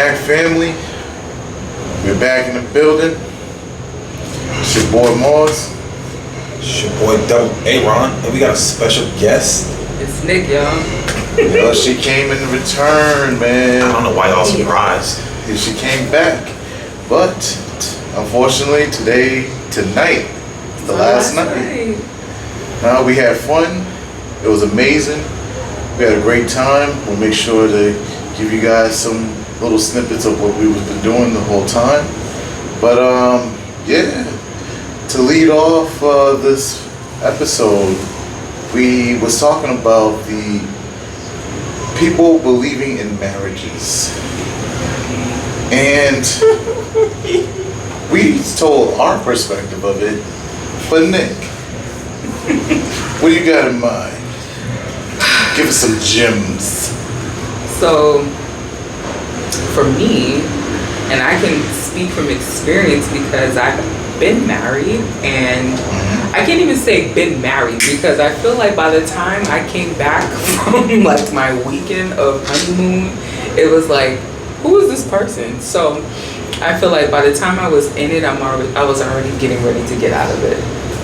back, family. We're back in the building. It's your boy Moss. It's your boy Double A-Ron. And we got a special guest. It's Nick, y'all. Yo, she came in return, man. I don't know why y'all surprised. She came back. But, unfortunately, tonight, the last night. We had fun. It was amazing. We had a great time. We'll make sure to give you guys some little snippets of what we've been doing the whole time. But yeah, to lead off this episode, we was talking about the people believing in marriages. And we told our perspective of it. But Nick, what do you got in mind? Give us some gems. So, for me, and I can speak from experience because I've been married, and I can't even say been married because I feel like by the time I came back from like my weekend of honeymoon, it was like, who is this person? So, I feel like by the time I was in it, I was already getting ready to get out of it.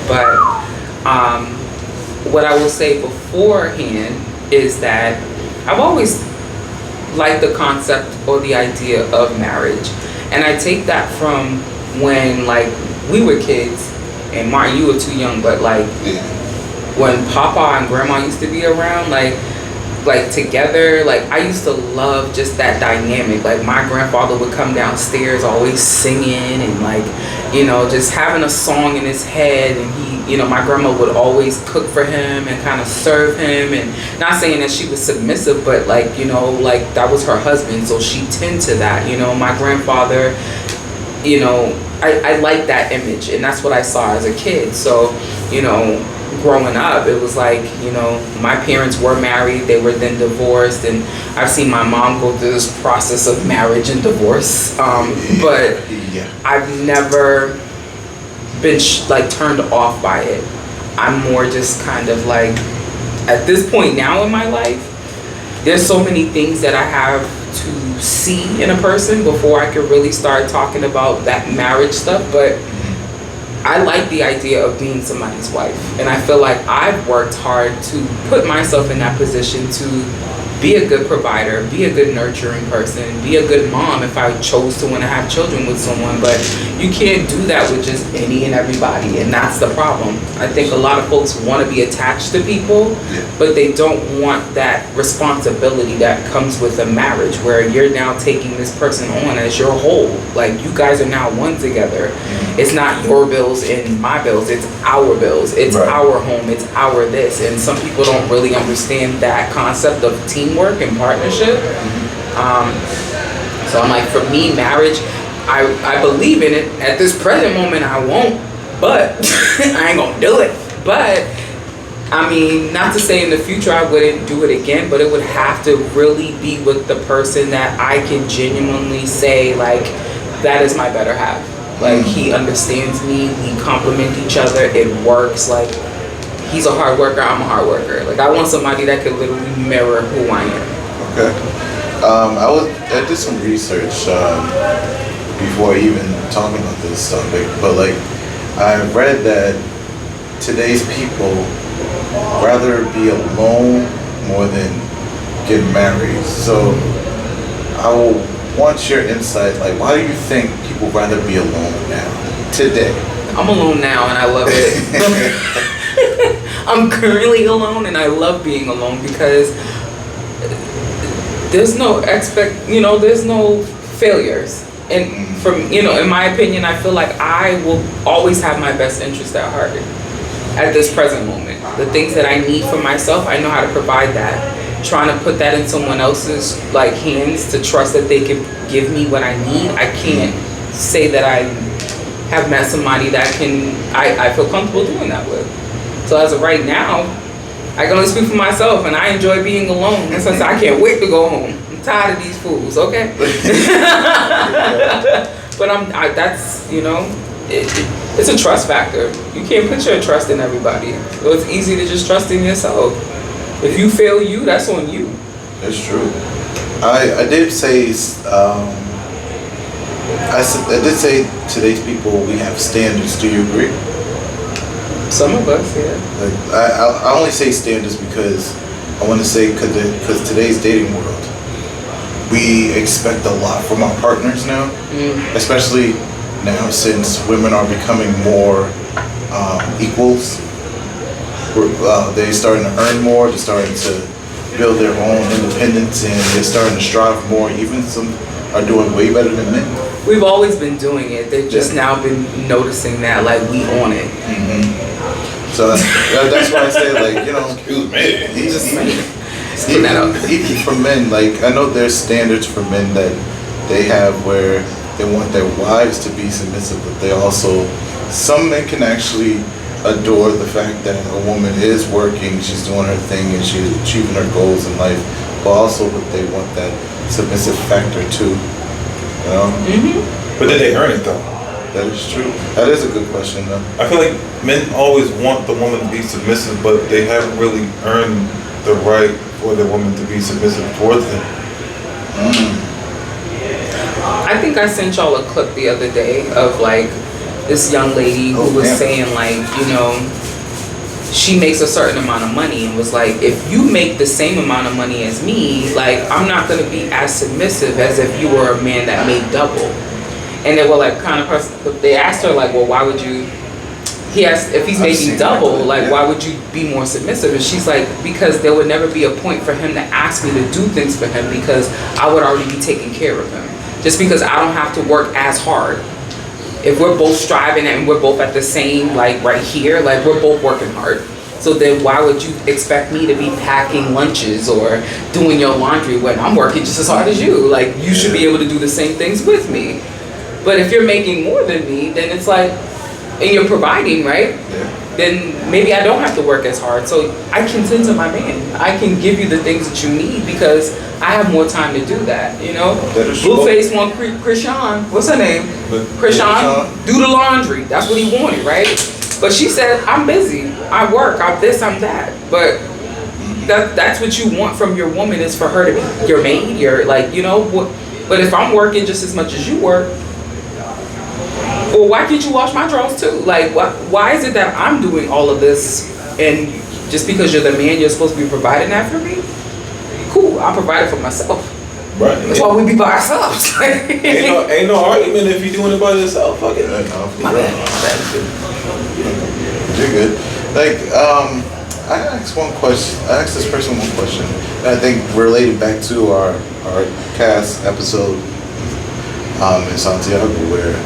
But what I will say beforehand is that I've always liked the concept or the idea of marriage, and I take that from when like we were kids, and Martin, you were too young, but like when Papa and Grandma used to be around, like together, like I used to love just that dynamic. Like my grandfather would come downstairs always singing and like, you know, just having a song in his head, and he, you know, my grandma would always cook for him and kind of serve him, and not saying that she was submissive, but like, you know, like that was her husband, so she tend to that, you know. My grandfather, you know, I like that image, and that's what I saw as a kid. So, you know, growing up, it was like, you know, my parents were married, they were then divorced, and I've seen my mom go through this process of marriage and divorce, but I've never been like turned off by it. I'm more just kind of like, at this point now in my life, there's so many things that I have to see in a person before I could really start talking about that marriage stuff. But I like the idea of being somebody's wife, and I feel like I've worked hard to put myself in that position to be a good provider, be a good nurturing person, be a good mom if I chose to want to have children with someone. But you can't do that with just any and everybody, and that's the problem. I think a lot of folks want to be attached to people, but they don't want that responsibility that comes with a marriage, where you're now taking this person on as your whole. Like, you guys are now one together. It's not your bills and my bills, it's our bills, it's our home, it's our this. And some people don't really understand that concept of teamwork and partnership. So I'm like, for me, marriage, I believe in it. At this present moment, I won't, but I ain't gonna do it. But I mean, not to say in the future I wouldn't do it again, but it would have to really be with the person that I can genuinely say, like, that is my better half. Like, he understands me, we complement each other, it works. Like, he's a hard worker, I'm a hard worker. Like, I want somebody that could literally mirror who I am. Okay. I did some research before even talking about this topic, but like, I read that today's people rather be alone more than get married. So I will want your insight. Like, why do you think people rather be alone now, today? I'm alone now and I love it. I'm currently alone and I love being alone because there's no there's no failures. And from, you know, in my opinion, I feel like I will always have my best interest at heart at this present moment. The things that I need for myself, I know how to provide that. Trying to put that in someone else's like hands to trust that they can give me what I need, I can't say that I have met somebody that I feel comfortable doing that with. So as of right now, I can only speak for myself, and I enjoy being alone. And since I can't wait to go home. I'm tired of these fools, okay? But that's, you know, it's a trust factor. You can't put your trust in everybody. So it's easy to just trust in yourself. If you fail you, that's on you. That's true. I did say I did say today's people, we have standards. Do you agree? Some of us, yeah. Like, I only say standards because I want to say because today's dating world, we expect a lot from our partners now, especially now since women are becoming more equals. They're starting to earn more. They're starting to build their own independence, and they're starting to strive more. Even some are doing way better than men. We've always been doing it. They've just now been noticing that, like, we own it. So that's why I say, like, you know, Excuse me. even for men, like, I know there's standards for men that they have where they want their wives to be submissive, but they also, some men can actually adore the fact that a woman is working, she's doing her thing, and she's achieving her goals in life, but also they want that submissive factor too. You know? But did they earn it though? That is true. That is a good question though. I feel like men always want the woman to be submissive, but they haven't really earned the right for the woman to be submissive towards them. I think I sent y'all a clip the other day of, like, this young lady who was saying, like, you know, she makes a certain amount of money and was like, if you make the same amount of money as me, like, I'm not going to be as submissive as if you were a man that made double. And they were like, they asked her, like, well, why would you, he asked if he's making double, like, why would you be more submissive? And she's like, because there would never be a point for him to ask me to do things for him because I would already be taking care of him. Just because I don't have to work as hard. If we're both striving and we're both at the same, like, right here, like, we're both working hard. So then why would you expect me to be packing lunches or doing your laundry when I'm working just as hard as you? Like, you should be able to do the same things with me. But if you're making more than me, then it's like, and you're providing, right? Then maybe I don't have to work as hard. So I can tend to my man. I can give you the things that you need because I have more time to do that, you know? Blueface want Krishan, what's her name? Krishan, do the laundry. That's what he wanted, right? But she said, I'm busy. I work, I'm this, I'm that. But that's what you want from your woman, is for her to be your maid, your, like, you know? But if I'm working just as much as you work, well, why can't you wash my drawers too? Like, why is it that I'm doing all of this and just because you're the man, you're supposed to be providing that for me? Cool, I'll provide it for myself. Right. That's why we be by ourselves. ain't no argument if you're doing it by yourself. Fuck it. My bad. You're good. Like, I asked one question. I asked this person one question, and I think related back to our cast episode in Santiago, where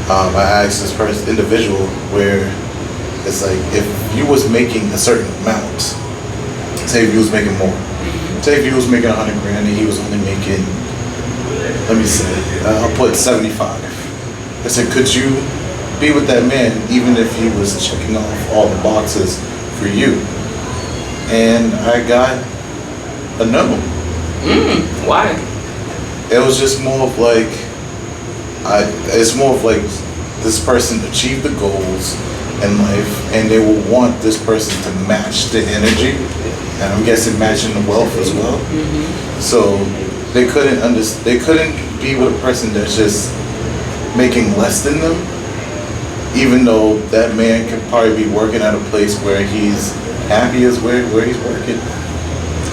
I asked this person, individual, where it's like, if you was making a certain amount, say if you was making more, say if you was making 100 grand and he was only making, let me say, I'll put 75. I said, could you be with that man even if he was checking off all the boxes for you? And I got a no. Why? It was just more of like, it's more of like, this person achieved the goals in life and they will want this person to match the energy, and I'm guessing matching the wealth as well. So they couldn't be with a person that's just making less than them, even though that man could probably be working at a place where he's happy as where he's working.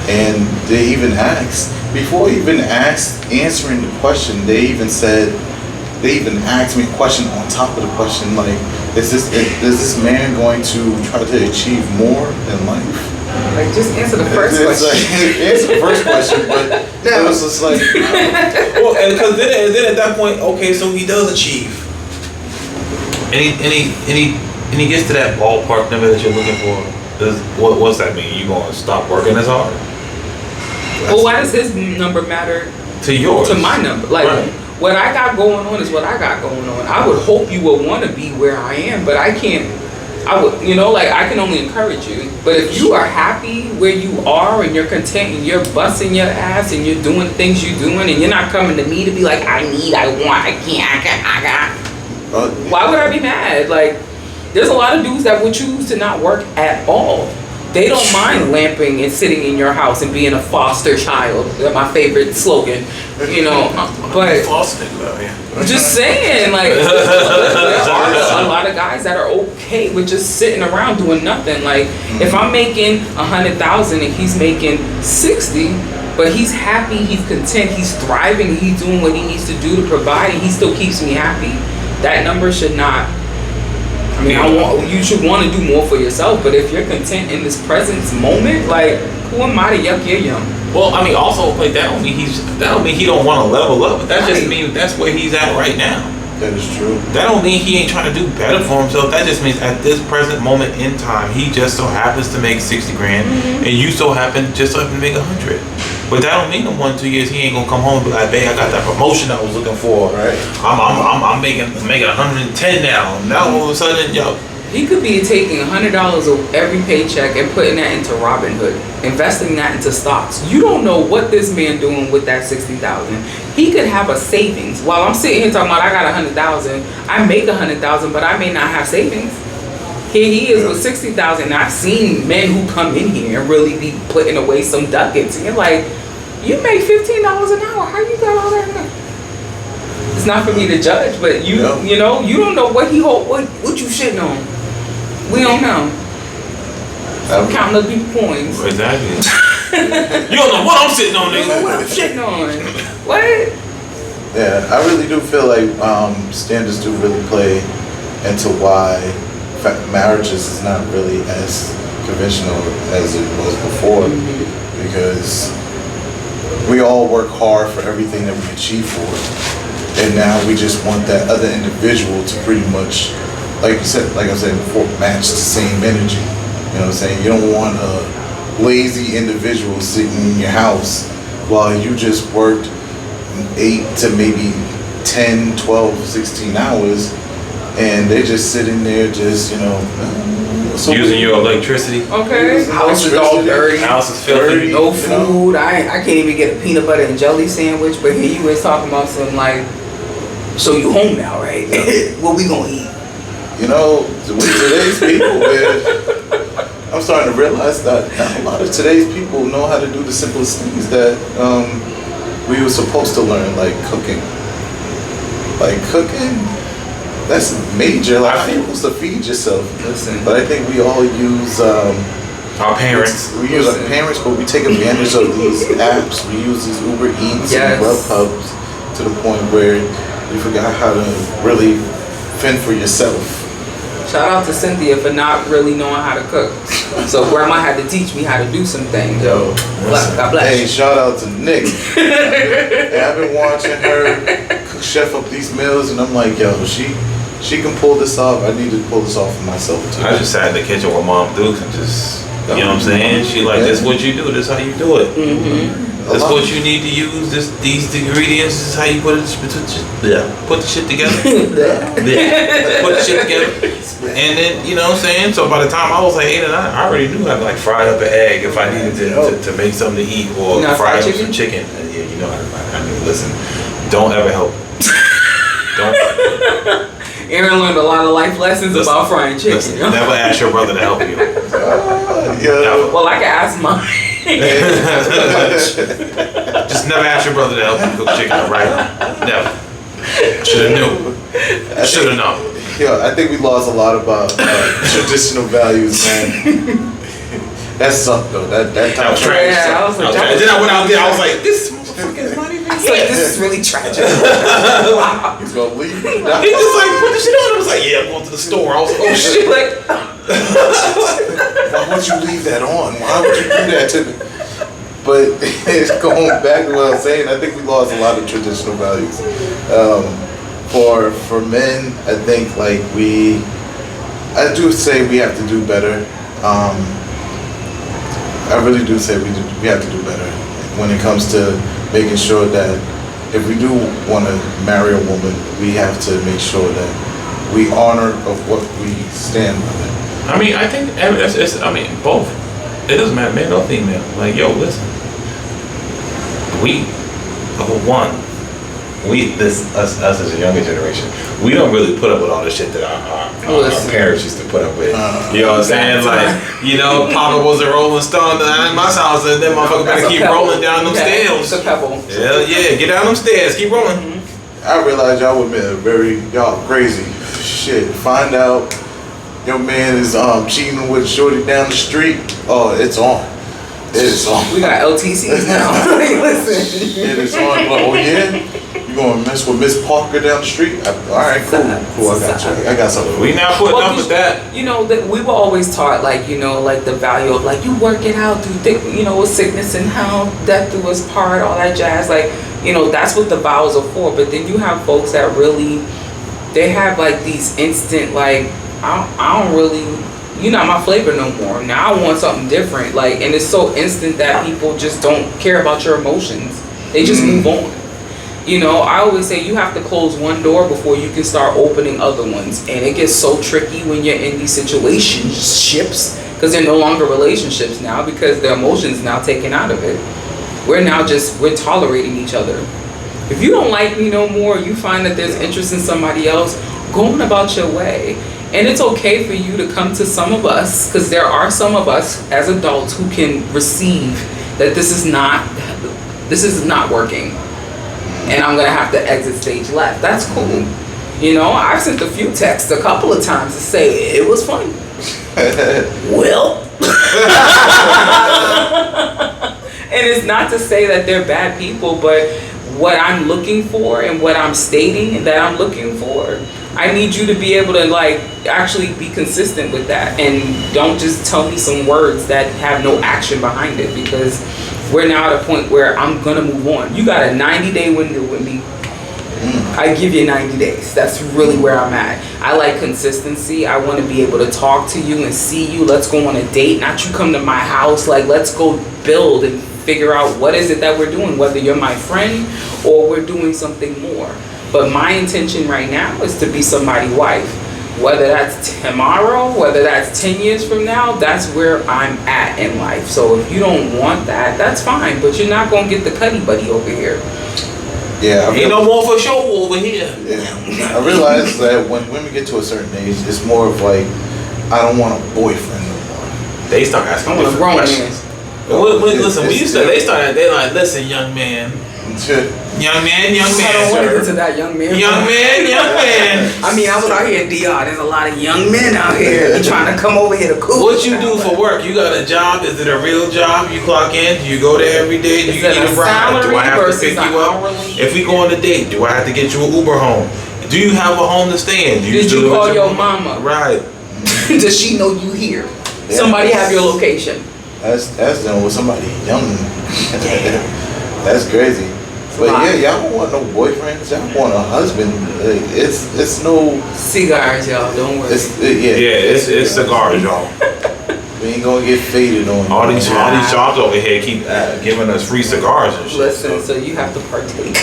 And they even asked, before even answering the question, they even asked me a question on top of the question, like, is this man going to try to achieve more in life? Like, just answer the first question. Like, answer the first question, but it was just like, well, and then at that point, okay, so he does achieve, and he gets to that ballpark number that you're looking for. What's that mean? You gonna stop working as hard? Well, why does his number matter to yours? To my number, like. Right. What I got going on is what I got going on. I would hope you would want to be where I am, but I can't. I would, you know, like, I can only encourage you. But if you are happy where you are and you're content and you're busting your ass and you're doing things you're doing and you're not coming to me to be like, I need, I want, I can't, I got. Why would I be mad? Like, there's a lot of dudes that would choose to not work at all. They don't mind lamping and sitting in your house and being a foster child. That's my favorite slogan, you know. But Foster nigga, yeah. just saying, like, there are a lot of guys that are okay with just sitting around doing nothing. Like, if I'm making 100,000 and he's making 60, but he's happy, he's content, he's thriving, he's doing what he needs to do to provide, and he still keeps me happy. That number should not. I mean, you should want to do more for yourself, but if you're content in this present moment, like, who am I to yuck your yum? Well, I mean, also, like, that don't mean he don't want to level up. That just Right. means that's where he's at right now. That is true. That don't mean he ain't trying to do better for himself. That just means at this present moment in time, he just so happens to make 60 grand, and you so happen to make 100. But that don't mean in 1-2 years he ain't gonna come home and be like, babe, I got that promotion I was looking for. Right. I'm making 110 now. Now all of a sudden, yo, He could be taking $100 of every paycheck and putting that into Robinhood, investing that into stocks. You don't know what this man doing with that 60,000. He could have a savings. While I'm sitting here talking about I got 100,000, I make 100,000, but I may not have savings. Here he is with 60,000. I've seen men who come in here and really be putting away some ducats, and you're like, you make $15 an hour. How you got all that money? It's not for me to judge, but you know, you don't know what he hold, what you shitting on. We don't know. I'm counting other people's coins. exactly. You don't know what I'm sitting on, nigga. What I'm shitting on? What? Yeah, I really do feel like standards do really play into why marriages is not really as conventional as it was before, because we all work hard for everything that we achieve for, and now we just want that other individual to pretty much, like I said before, match the same energy. You know what I'm saying? You don't want a lazy individual sitting in your house while you just worked 8 to maybe 10, 12, 16 hours, and they just sitting there just, so Using your electricity. Okay. House is all dirty. House is filthy. No food. I can't even get a peanut butter and jelly sandwich. But here you was talking about some like, so you home now, right? What we gonna eat? With today's people, I'm starting to realize that not a lot of today's people know how to do the simplest things that we were supposed to learn, like cooking. Like cooking, that's major. Like, how you supposed to feed yourself? Listen. But I think we all use Our parents. We use our parents, but we take advantage of these apps. We use these Uber Eats and Grubhubs to the point where you forgot how to really fend for yourself. Shout out to Cynthia for not really knowing how to cook. So grandma had to teach me how to do some things. Yo, God bless hey, you. shout out to Nick. I've been watching her chef up these meals, and I'm like, yo, she can pull this off. I need to pull this off for myself too. I just sat in the kitchen with Mom Dukes and just, you know what I'm saying? She like, this is what you do, this is how you do it. That's what you need to use. These ingredients. This is how you put the shit together. Put the shit together. And then, you know what I'm saying? So by the time I was like 8 or 9, I already knew how to like fry up an egg if I needed to make something to eat, or fry up some chicken. And yeah, I mean, listen, don't ever help. Don't. Aaron learned a lot of life lessons about frying chicken. Listen, never ask your brother to help you. Well, I can ask mine. Just never ask your brother to help you cook chicken, right? Never. Should've knew. Should've known. Yo, I think we lost a lot about traditional values, man. That sucked though. That time was trash. Yeah, I was like, And then I went out there, I was like, this motherfucker is not even It's like, this is really tragic. He's gonna leave. He just like put the shit on. I was like, yeah, I'm going to the store. I was like, oh shit. Like, Why would you leave that on? Why would you do that to me? But it's going back to what I was saying. I think we lost a lot of traditional values. For men, I think like I do say we have to do better. I really do say we have to do better when it comes to making sure that if we do want to marry a woman, we have to make sure that we honor of what we stand by. I mean, I think both. It doesn't matter, male or female. Like, yo, listen. We are one. us as a younger generation, we don't really put up with all the shit that our parents used to put up with. You know what I'm saying? Like, you know, Papa was a Rolling Stone in my house, and then motherfucker better keep rolling down them stairs. It's a pebble. Hell yeah, get down them stairs, keep rolling. I realize y'all women are y'all crazy. Shit, find out your man is cheating with shorty down the street. Oh, it's on. It is on. We got LTCs now. Listen. It is on. Like, oh yeah? You gonna mess with Miss Parker down the street? Alright, cool. I got you. I got something. We not putting up with that. You know, that we were always taught, like, you know, like the value of, like, you work it out through thick, you know, with sickness and health, death do us part, all that jazz. Like, you know, that's what the vows are for. But then you have folks that really, they have like these instant, like, I don't really, you're not my flavor no more. Now I want something different. Like, and it's so instant that people just don't care about your emotions. They just move on. You know, I always say you have to close one door before you can start opening other ones. And it gets so tricky when you're in these situationships, because they're no longer relationships now, because the emotions now taken out of it. We're tolerating each other. If you don't like me no more, you find that there's interest in somebody else, go on about your way. And it's okay for you to come to some of us, because there are some of us as adults who can receive that this is not working. And I'm gonna have to exit stage left. That's cool. You know, I've sent a few texts a couple of times to say it was fun. Well. And it's not to say that they're bad people, but what I'm looking for and what I'm stating that I'm looking for, I need you to be able to, like, actually be consistent with that, and don't just tell me some words that have no action behind it, because we're now at a point where I'm gonna move on. You got a 90-day window with me. I give you 90 days. That's really where I'm at. I like consistency. I want to be able to talk to you and see you. Let's go on a date, not you come to my house. Like, let's go build and figure out what is it that we're doing, whether you're my friend or we're doing something more. But my intention right now is to be somebody's wife. Whether that's tomorrow, whether that's 10 years from now, that's where I'm at in life. So if you don't want that, that's fine, but you're not going to get the cuddy buddy over here. Yeah, Ain't no more for show over here. Yeah. I realize that when women get to a certain age, it's more of like, I don't want a boyfriend no more. They start asking I want a different grown questions. man. Listen, they like, listen, young man. Young man, I don't want to get to that young man. Young man. I mean, I was out here in DR. There's a lot of young men out here trying to come over here to cool. What you do for work? You got a job? Is it a real job? You clock in? Do you go there every day? Do you Is it need a ride? Do I have to versus pick you an up? hourly? If we go on a date, do I have to get you an Uber home? Do you have a home to stay in? Did you call your mama? Right. Does she know you here? Somebody have your location. That's done with somebody young. That's crazy. But yeah, y'all don't want no boyfriends. Y'all want a husband. It's no Cigars, y'all. Don't worry. It's cigars, y'all. We ain't gonna get faded on All these jobs over here keep giving us free cigars and shit. Listen, so you have to partake.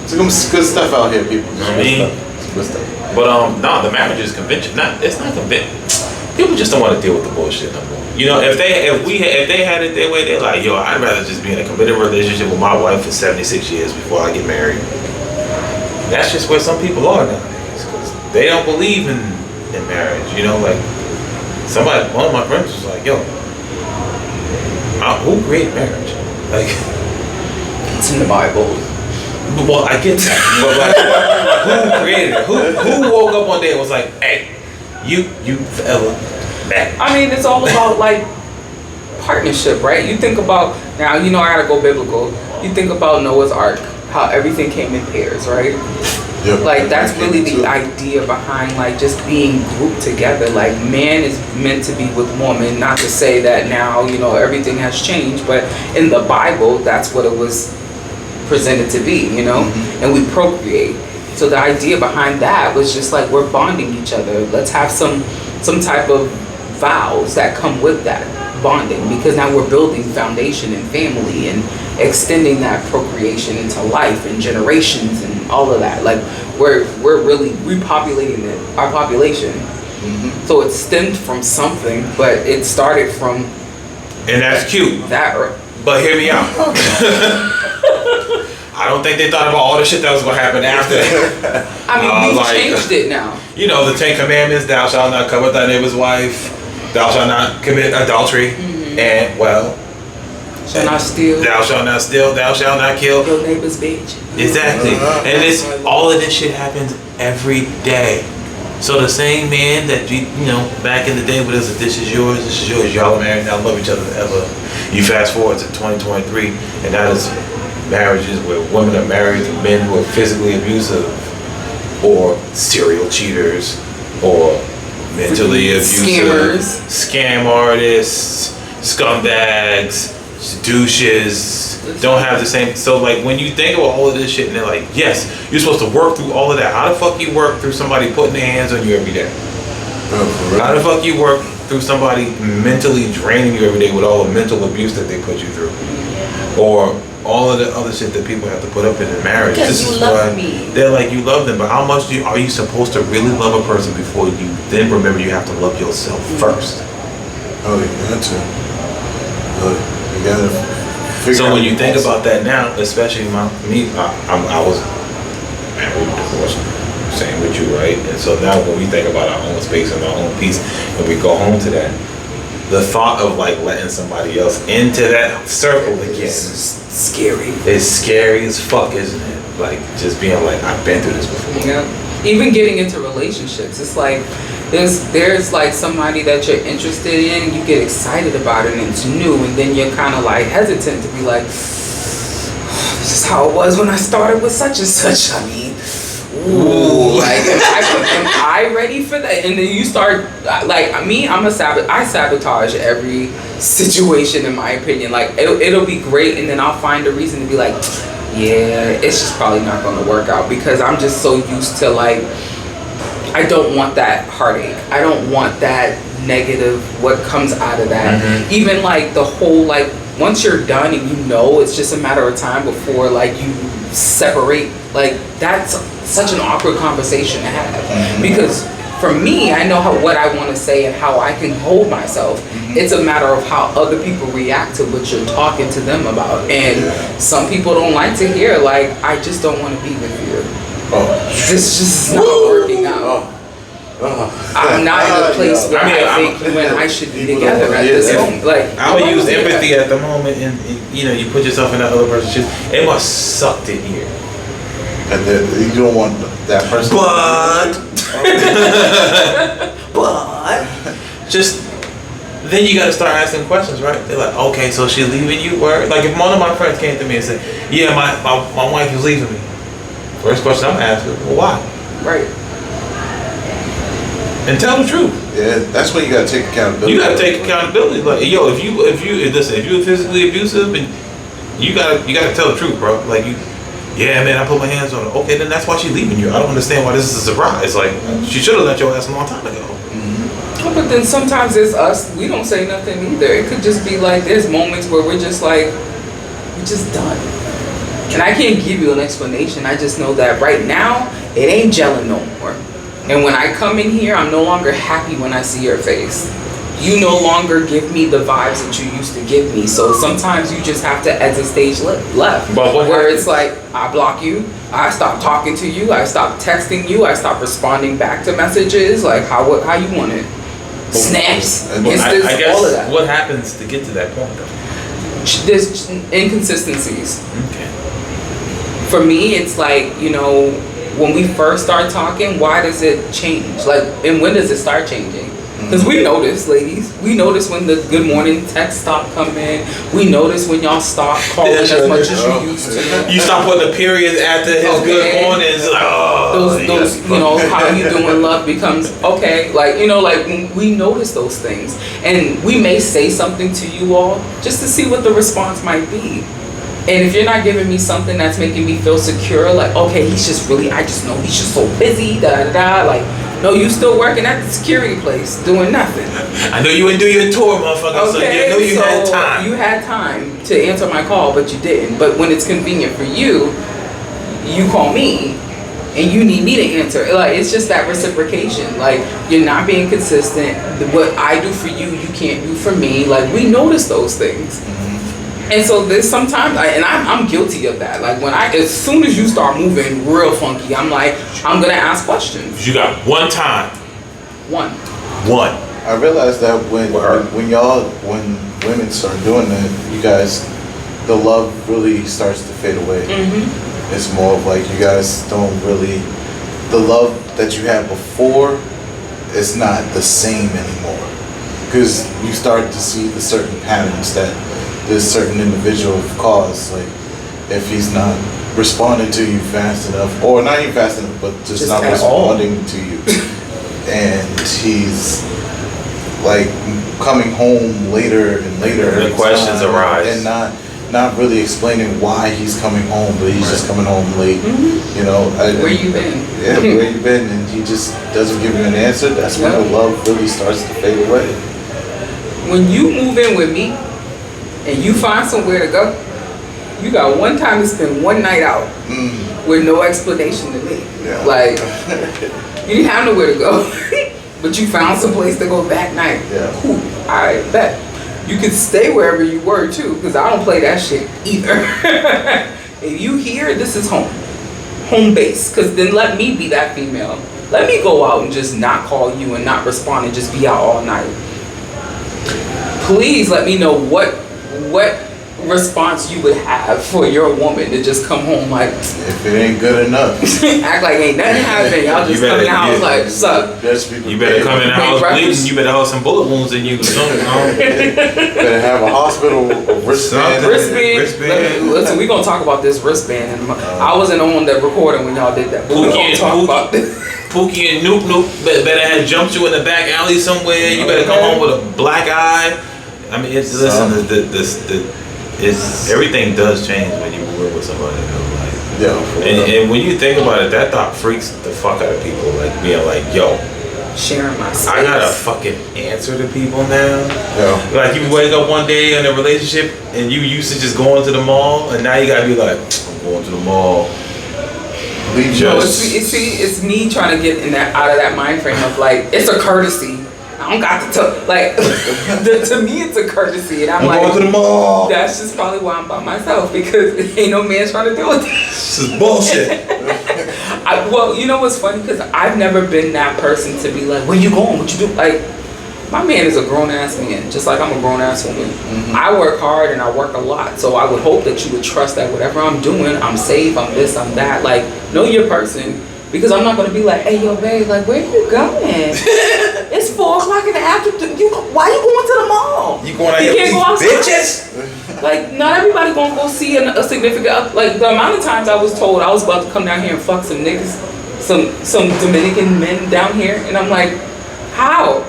Some good stuff out here, people. I mean, some good stuff. But no, the marriage is convention. It's not convention. People just don't want to deal with the bullshit no more. You know, if they had it their way, they're like, yo, I'd rather just be in a committed relationship with my wife for 76 years before I get married. That's just where some people are nowadays, because they don't believe in marriage. You know, like one of my friends was like, yo, who created marriage? Like, It's in the Bible. well, I get that, but like, who created it? Who woke up one day and was like, hey, you forever back? I mean, it's all about like partnership, right? You think about, now, you know, I gotta go biblical. You think about Noah's Ark, how everything came in pairs, right? Yep. Like, that's really the idea behind like just being grouped together. Like, man is meant to be with woman, not to say that now, you know, everything has changed, but in the Bible, that's what it was presented to be, you know? And we procreate. So the idea behind that was just like, we're bonding each other. Let's have some type of vows that come with that bonding, because now we're building foundation and family and extending that procreation into life and generations and all of that. Like, we're really repopulating our population. So it stemmed from something, but it started from And that's cute. that. But hear me out. I don't think they thought about all the shit that was gonna happen after. I mean, we've like, changed it now. You know, the 10 Commandments: Thou shalt not covet thy neighbor's wife. Thou shalt not commit adultery. And well, Shall not steal. Thou shalt not steal. Thou shalt not kill. Your neighbor's bitch. Exactly. And it's all of this shit happens every day. So the same man that you know back in the day with us, this is yours, y'all are married, now love each other forever. You fast forward to 2023, and that is marriages where women are married to men who are physically abusive, or serial cheaters, or mentally abusive, Scammers. scam artists, scumbags, douches, don't have the same. So like when you think about all of this shit and they're like, yes, you're supposed to work through all of that. How the fuck you work through somebody putting their hands on you every day? How the fuck you work through somebody mentally draining you every day with all the mental abuse that they put you through? Or all of the other shit that people have to put up in a marriage. Because This you is love why me. they're like, you love them, but how much are you supposed to really love a person before you then remember you have to love yourself first? Oh, you got to. You gotta figure So out when you think also- about that now, especially me, I was married, divorced, same with you, right? And so now when we think about our own space and our own peace, and we go home to that, the thought of like letting somebody else into that circle again It's scary. is scary as fuck, isn't it? Like just being like, I've been through this before. Yeah. Even getting into relationships, it's like there's like somebody that you're interested in, you get excited about it and it's new, and then you're kind of like hesitant to be like, this is how it was when I started with such and such. I mean, ooh, like am I ready for that? And then you start like me, I sabotage every situation in my opinion. Like it'll be great, and then I'll find a reason to be like, yeah, it's just probably not going to work out because I'm just so used to like, I don't want that heartache. I don't want that negative, what comes out of that. Even like the whole, like once you're done and you know it's just a matter of time before like you separate, like that's such an awkward conversation to have. Because for me, I know what I want to say and how I can hold myself. It's a matter of how other people react to what you're talking to them about. And some people don't like to hear like, I just don't want to be with you. This just not working out. I'm not in a place where I think when I should be together at this moment. Like I would use empathy at the moment, and you know, you put yourself in that other person's shoes. It must suck to hear. And then you don't want that person. But just then you got to start asking questions, right? They're like, okay, so she's leaving you? Where? Like if one of my friends came to me and said, yeah, my wife is leaving me. First question I'm asking, well, why? Right. And tell the truth. Yeah, that's when you gotta take accountability. You gotta take accountability. Like, yo, if you're physically abusive, and you gotta tell the truth, bro. Like yeah, man, I put my hands on her. Okay, then that's why she's leaving you. I don't understand why this is a surprise. Like, she should have let your ass a long time ago. But then sometimes it's us, we don't say nothing either. It could just be like, there's moments where we're just like, we're just done. And I can't give you an explanation. I just know that right now, it ain't gelling no more. And when I come in here, I'm no longer happy when I see your face. You no longer give me the vibes that you used to give me. So sometimes you just have to exit stage left. But what where happens? it's like, I block you, I stop talking to you, I stop texting you, I stop responding back to messages. Like, how you want it? Snaps, And instance, I guess all of that. what happens to get to that point, though? There's inconsistencies. Okay. For me, it's like, you know, when we first start talking, why does it change? Like, and when does it start changing? Because we notice, ladies. We notice when the good morning texts stop coming. We notice when y'all stop calling as much as you used to. You stop putting the period after his good mornings. Like, Those, you know, how you doing love becomes, okay, like, you know, like, we notice those things. And we may say something to you all just to see what the response might be. And if you're not giving me something that's making me feel secure, like, okay, I just know he's just so busy, like, no, you still working at the security place, doing nothing. I know you didn't do your tour, motherfucker, so you know you had time. You had time to answer my call, but you didn't. But when it's convenient for you, you call me, and you need me to answer. Like, it's just that reciprocation. Like, you're not being consistent. What I do for you, you can't do for me. Like, we notice those things. And so there's sometimes, and I'm guilty of that. Like as soon as you start moving real funky, I'm like, I'm gonna ask questions. You got one time. One. I realized that when women start doing that, you guys, the love really starts to fade away. It's more of like you guys don't really, the love that you had before is not the same anymore. Because you start to see the certain patterns that this certain individual cause. Like if he's not responding to you fast enough, or not even fast enough, but just not responding to you. And he's like coming home later and later. And the questions arise. And not really explaining why he's coming home, but he's just coming home late. You know, where you been? Yeah, where you been? And he just doesn't give you an answer. That's when the love really starts to fade away. When you move in with me and you find somewhere to go, you got one time to spend one night out with no explanation to me. Yeah. Like you didn't have nowhere to go, but you found some place to go that night. Yeah. Ooh, I bet. You could stay wherever you were too, because I don't play that shit either. If you here, this is home base. Because then let me be that female. Let me go out and just not call you and not respond and just be out all night. Please let me know what response you would have for your woman to just come home like, if it ain't good enough, act like ain't nothing happened. Y'all just come in the house like, suck. You better come in the house bleeding. You better have some bullet wounds in you. Better have a hospital wristband. Listen, we gonna talk about this wristband. And I wasn't on the recording when y'all did that, but we gonna talk about this. Pookie and Noop better have jumped you in the back alley somewhere. You better come home with a black eye. I mean, it's everything does change when you move in with somebody. Like, and when you think about it, that thought freaks the fuck out of people. Like being like, yo, sharing my space. I gotta fucking answer to people now. Yeah. Like you wake up one day in a relationship and you used to just going to the mall, and now you gotta be like, I'm going to the mall. It's me trying to get out of that mind frame of like, it's a courtesy. I don't got to like. To me, it's a courtesy, and I'm like, going to the mall. That's just probably why I'm by myself, because ain't no man trying to deal with this. This is bullshit. Well, you know what's funny? Because I've never been that person to be like, where you going? What you do? Like, my man is a grown ass man, just like I'm a grown ass woman. I work hard and I work a lot, so I would hope that you would trust that whatever I'm doing, I'm safe, I'm this, I'm that. Like, know your person, because I'm not gonna be like, hey, yo, babe, like, where you going? It's 4:00 in the afternoon. Why you going to the mall? You going out You can't go outside. bitches? Like, not everybody gonna go see a significant. Like, the amount of times I was told I was about to come down here and fuck some niggas, some Dominican men down here, and I'm like, how?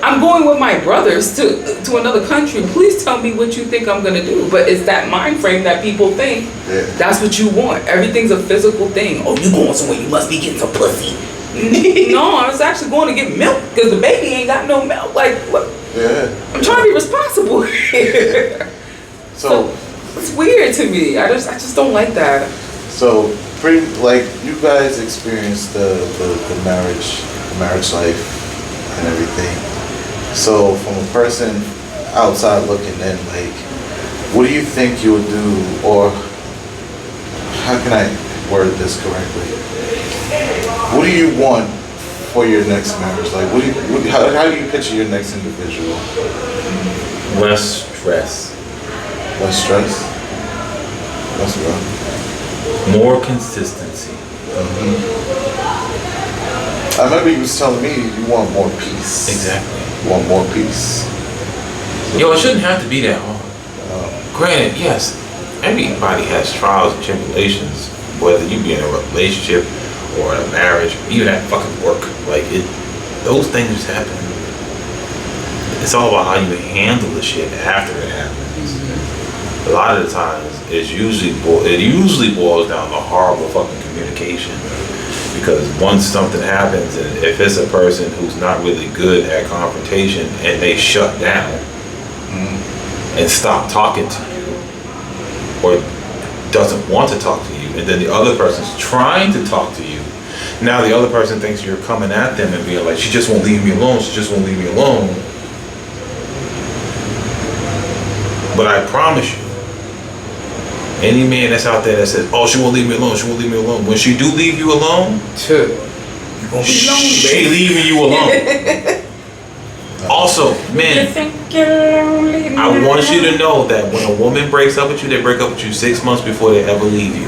I'm going with my brothers to another country. Please tell me what you think I'm gonna do. But it's that mind frame that people think that's what you want. Everything's a physical thing. Oh, you going somewhere? You must be getting some pussy. No, I was actually going to get milk because the baby ain't got no milk. Like, what? Yeah. I'm trying to be responsible here. So it's weird to me. I just don't like that. So pretty like you guys experienced the marriage life and everything. So from a person outside looking in, like, what do you think you would do, or how can I word this correctly? What do you want for your next marriage? Like, how do you picture your next individual? Less stress. Less stress? That's right. More consistency. I remember you was telling me you want more peace. Exactly. You want more peace. Yo, it shouldn't have to be that hard. Granted, yes, everybody has trials and tribulations, whether you be in a relationship or in a marriage, even at fucking work. Like, those things happen. It's all about how you handle the shit after it happens. A lot of the times, it usually boils down to horrible fucking communication. Because once something happens, and if it's a person who's not really good at confrontation and they shut down and stop talking to you, or doesn't want to talk to you, and then the other person's trying to talk to you, now the other person thinks you're coming at them and being like, she just won't leave me alone, she just won't leave me alone. But I promise you, any man that's out there that says, "Oh, she won't leave me alone. She won't leave me alone." When she do leave you alone, You're gonna be lonely, she baby. leaving you alone. Also, You men, think you're lonely I now? want you to know that when a woman breaks up with you, they break up with you 6 months before they ever leave you.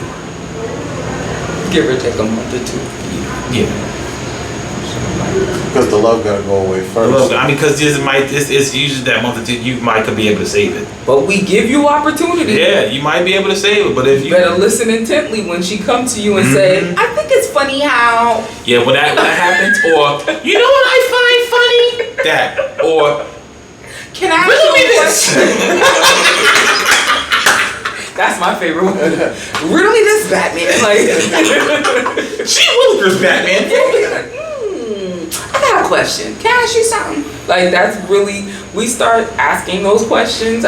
Give or take a month or two. Yeah. Because the love gotta go away first. I mean, because it's usually that month or two, you might could be able to save it. But we give you opportunity. Yeah, you might be able to save it, but if You you better listen intently when she comes to you and say, "I think it's funny how." yeah, when that happens, or you know what I find funny, that, or Can I riddle me ask you a this. question? That's my favorite one. Riddle me this, Batman. Like, Gee Willikers, Batman. I got a question. Can I ask you something? Like, that's really, we start asking those questions.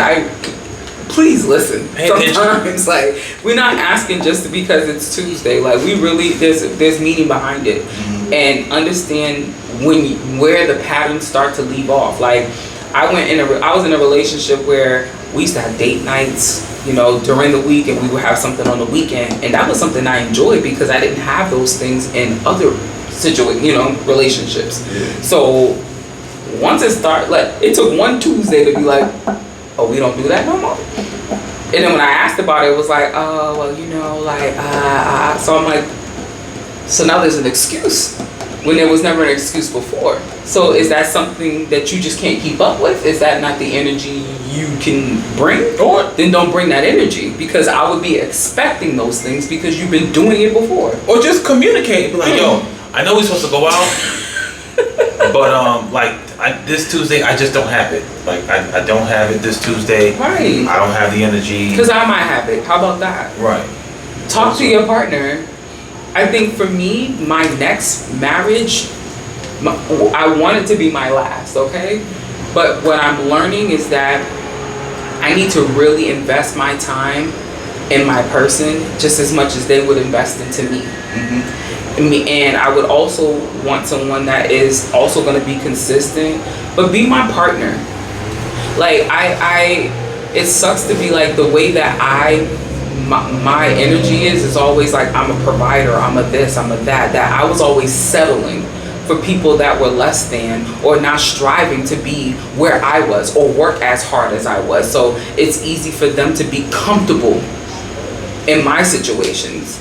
Please listen. Pay attention. Sometimes, like, we're not asking just because it's Tuesday. Like, we really, there's meaning behind it. And understand where the patterns start to leave off. Like, I was in a relationship where we used to have date nights, you know, during the week, and we would have something on the weekend, and that was something I enjoyed because I didn't have those things in other relationships. Yeah. So once it started, like, it took one Tuesday to be like, oh, we don't do that no more. And then when I asked about it, it was like, oh, well, you know, like, so I'm like, so now there's an excuse when there was never an excuse before. So is that something that you just can't keep up with? Is that not the energy you can bring? Or then don't bring that energy, because I would be expecting those things because you've been doing it before. Or just communicate. Be like, yo, I know we're supposed to go out, but this Tuesday I just don't have it. Like I don't have it this Tuesday. Right. I don't have the energy. Because I might have it. How about that? Right. Talk to your partner. I think for me, my next marriage, I want it to be my last, okay? But what I'm learning is that I need to really invest my time in my person just as much as they would invest into me. And I would also want someone that is also going to be consistent, but be my partner. Like, it sucks to be like the way that my energy is always like, I'm a provider, I'm a this, I'm a that I was always settling for people that were less than, or not striving to be where I was or work as hard as I was. So it's easy for them to be comfortable in my situations,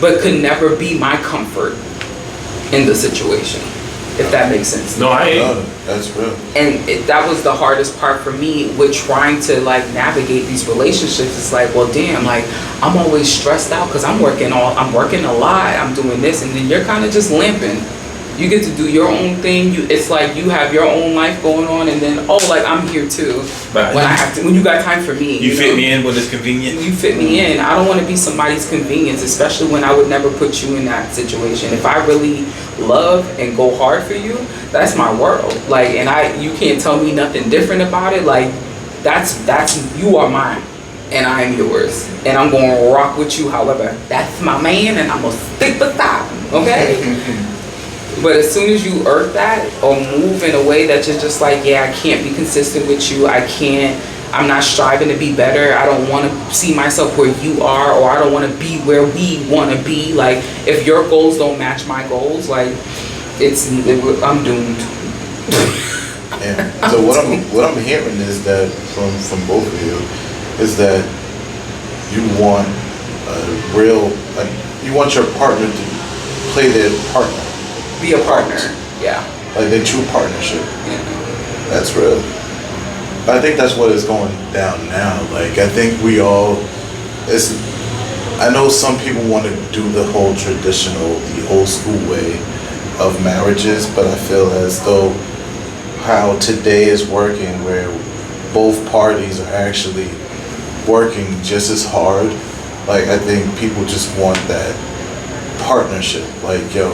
but could never be my comfort in the situation, if that makes sense. No, I ain't. No, that's real. And that was the hardest part for me with trying to like navigate these relationships. It's like, well, damn, like I'm always stressed out because I'm working a lot, I'm doing this, and then you're kind of just limping. You get to do your own thing. It's like you have your own life going on, and then like I'm here too. But When you got time for me, you know? fit me in when it's convenient. You fit me in. I don't want to be somebody's convenience, especially when I would never put you in that situation. If I really love and go hard for you, that's my world. Like, and you can't tell me nothing different about it. Like, that's you are mine, and I am yours, and I'm going to rock with you. However, that's my man, and I'm gonna stick beside him. Okay. But as soon as you earth that or move in a way that you're just like, yeah, I can't be consistent with you. I'm not striving to be better. I don't want to see myself where you are, or I don't want to be where we want to be. Like, if your goals don't match my goals, like, I'm doomed. And so what I'm hearing is that from both of you is that you want you want your partner to play their partner. Be a partner. Yeah. Like their true partnership. Yeah. That's real. I think that's what is going down now. Like, I think I know some people want to do the whole traditional, the old school way of marriages, but I feel as though how today is working, where both parties are actually working just as hard. Like, I think people just want that partnership. Like, yo,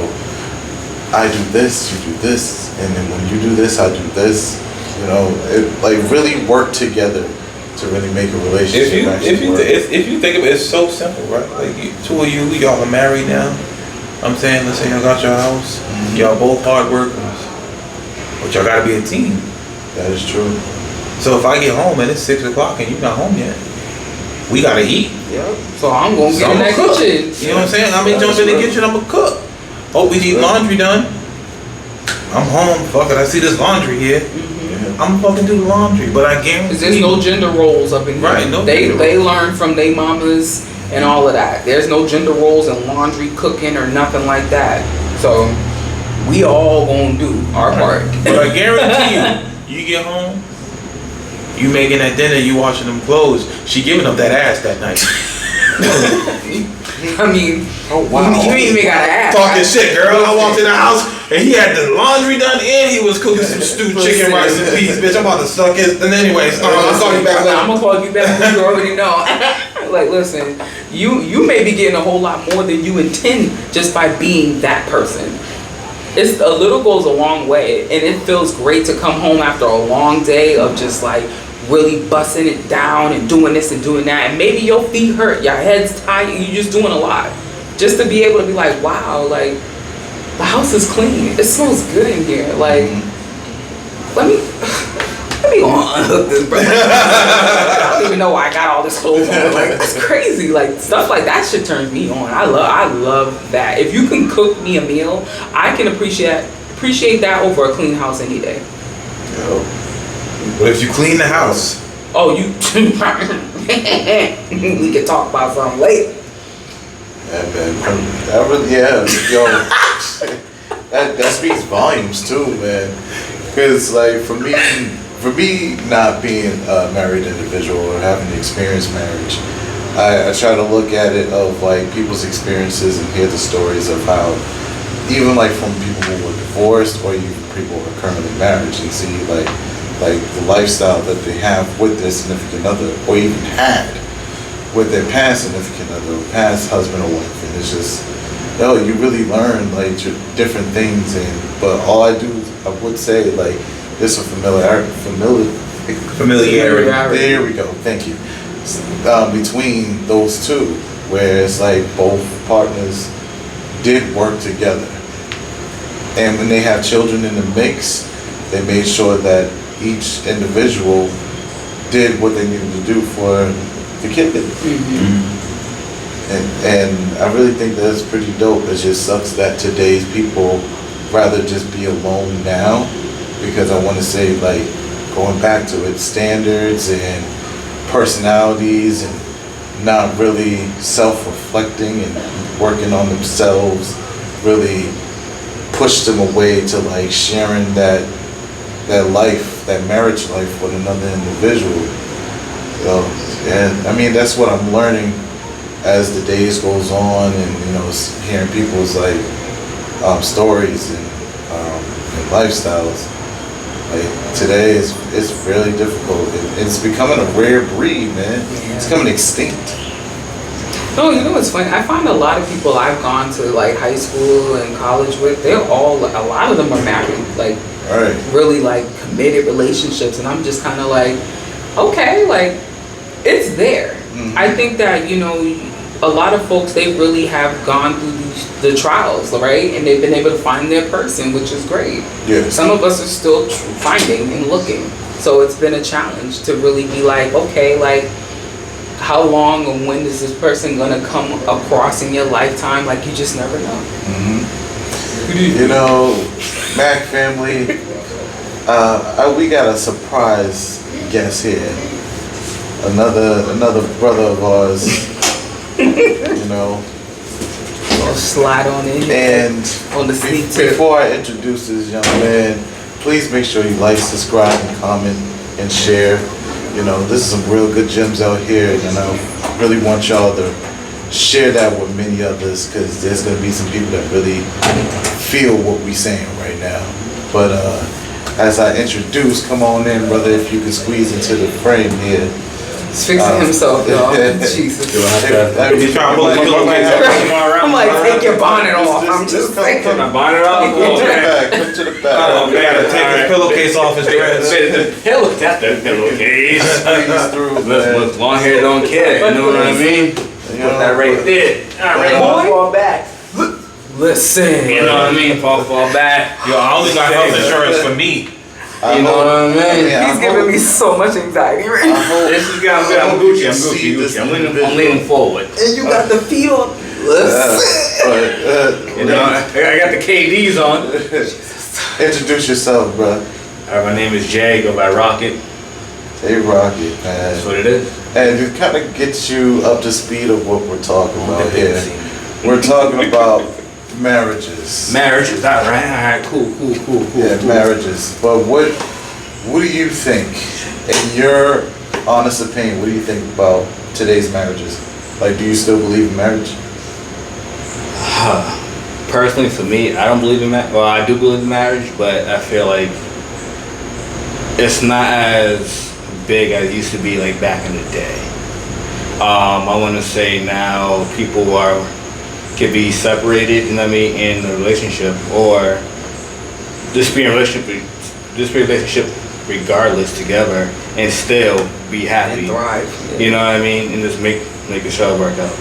I do this, you do this, and then when you do this, I do this. You know, like really work together to really make a relationship. If you think of it, it's so simple, right? Like two of y'all are married now. I'm saying, let's say y'all got your house, y'all both hard workers, but y'all gotta be a team. That is true. So if I get home and it's 6 o'clock and you're not home yet, we gotta eat. Yep. So I'm gonna So get in I'ma that cook. kitchen. You know what I'm saying? I mean, jump in the kitchen, I'm gonna cook. Oh, we need laundry done. I'm home. Fuck it. I see this laundry here. I'm fucking do the laundry, but I guarantee. Cause there's no gender roles up in here. Right, no They gender they roles. learn from their mamas and all of that. There's no gender roles in laundry, cooking, or nothing like that. So we all gonna do our part. But I guarantee you get home, you making that dinner, you washing them clothes. She giving up that ass that night. I mean, Oh, wow. you ain't even gotta ask. Talking shit, girl. I walked in the house and he had the laundry done and he was cooking some stewed chicken, rice, and peas. Bitch, I'm about to suck it. And anyways, I'll call you back I'm later. gonna call you back because you already know. Like, listen, you may be getting a whole lot more than you intend just by being that person. It's a little goes a long way, and it feels great to come home after a long day of just like really busting it down and doing this and doing that, and maybe your feet hurt, your head's tired, you just doing a lot. Just to be able to be like, wow, like the house is clean, it smells good in here. Like, let me go unhook this, bro. I don't even know why I got all this clothes on. Like, it's crazy. Like, stuff like that shit turns me on. I love that. If you can cook me a meal, I can appreciate that over a clean house any day. But if you clean the house, Oh, you we can talk about something later. Yeah, man. That really, yeah, yo, that speaks volumes too, man. Cause like for me not being a married individual or having to experience marriage, I try to look at it of like people's experiences and hear the stories of how even like from people who were divorced or even people who are currently married and see like the lifestyle that they have with their significant other or even had with their past significant other or past husband or wife. And it's just, yo, you really learn like different things. And but all I would say like there's some familiarity. There we go. Thank you. Between those two, where it's like both partners did work together, and when they have children in the mix, they made sure that each individual did what they needed to do for the kid. And I really think that's pretty dope. It just sucks that today's people rather just be alone now, because I want to say, like, going back to it, standards and personalities and not really self-reflecting and working on themselves really pushed them away to like sharing that life, that marriage life with another individual. So, and I mean, that's what I'm learning as the days goes on, and you know, hearing people's like stories and lifestyles. Like today it's really difficult. It's becoming a rare breed, man. Yeah. It's becoming extinct. No, you know what's funny? I find a lot of people I've gone to like high school and college with, a lot of them are married, like Right. really like committed relationships, and I'm just kind of like, okay, like it's there. Mhm. I think that, you know, a lot of folks, they really have gone through the trials, right? And they've been able to find their person, which is great. Yes. Some of us are still finding and looking. So it's been a challenge to really be like, okay, like how long and when is this person gonna come across in your lifetime? Like you just never know. You know, Mac family, we got a surprise guest here. Another brother of ours, you know. I'll slide on in And on the sneak tip. before I introduce this young man, please make sure you like, subscribe, and comment, and share. You know, this is some real good gems out here, and I really want y'all to share that with many others, because there's going to be some people that really feel what we're saying right now. But as I introduce, come on in, brother, if you could squeeze into the frame here. He's fixing himself, y'all. Jesus. He's trying to pull the pillowcase off. I'm like, take your bonnet off. I'm just saying. Come My bonnet off. to the back, come to the Oh, back. man, gotta take his pillowcase off his dress. Pillow, that's the pillowcase. Squeeze through, man. Look, long hair don't care. You know what I mean? You Put know, that right there. All right, fall back. Listen. You know what I mean? Fall back. Yo, I only got health insurance for me. You know what I mean? He's giving me so much anxiety right now. This is good. I'm Gucci. I'm leaning forward. And you got the feet on. You know, I got the KDs on. Introduce yourself, bro. Alright, my name is Jay. Go by Rocket. Hey, Rocket, That's man. what it is. And to kind of get you up to speed of what we're talking about here, we're talking about marriages. Marriages. Alright. Cool. Yeah, marriages. But what do you think, in your honest opinion, what do you think about today's marriages? Like, do you still believe in marriage? Personally, for me, I don't believe in marriage. Well, I do believe in marriage, but I feel like it's not as big as it used to be like back in the day. I want to say now people can be separated, you know what I mean, in a relationship, or just be in a relationship regardless together and still be happy. And thrive. You know what I mean, and just make the show work out.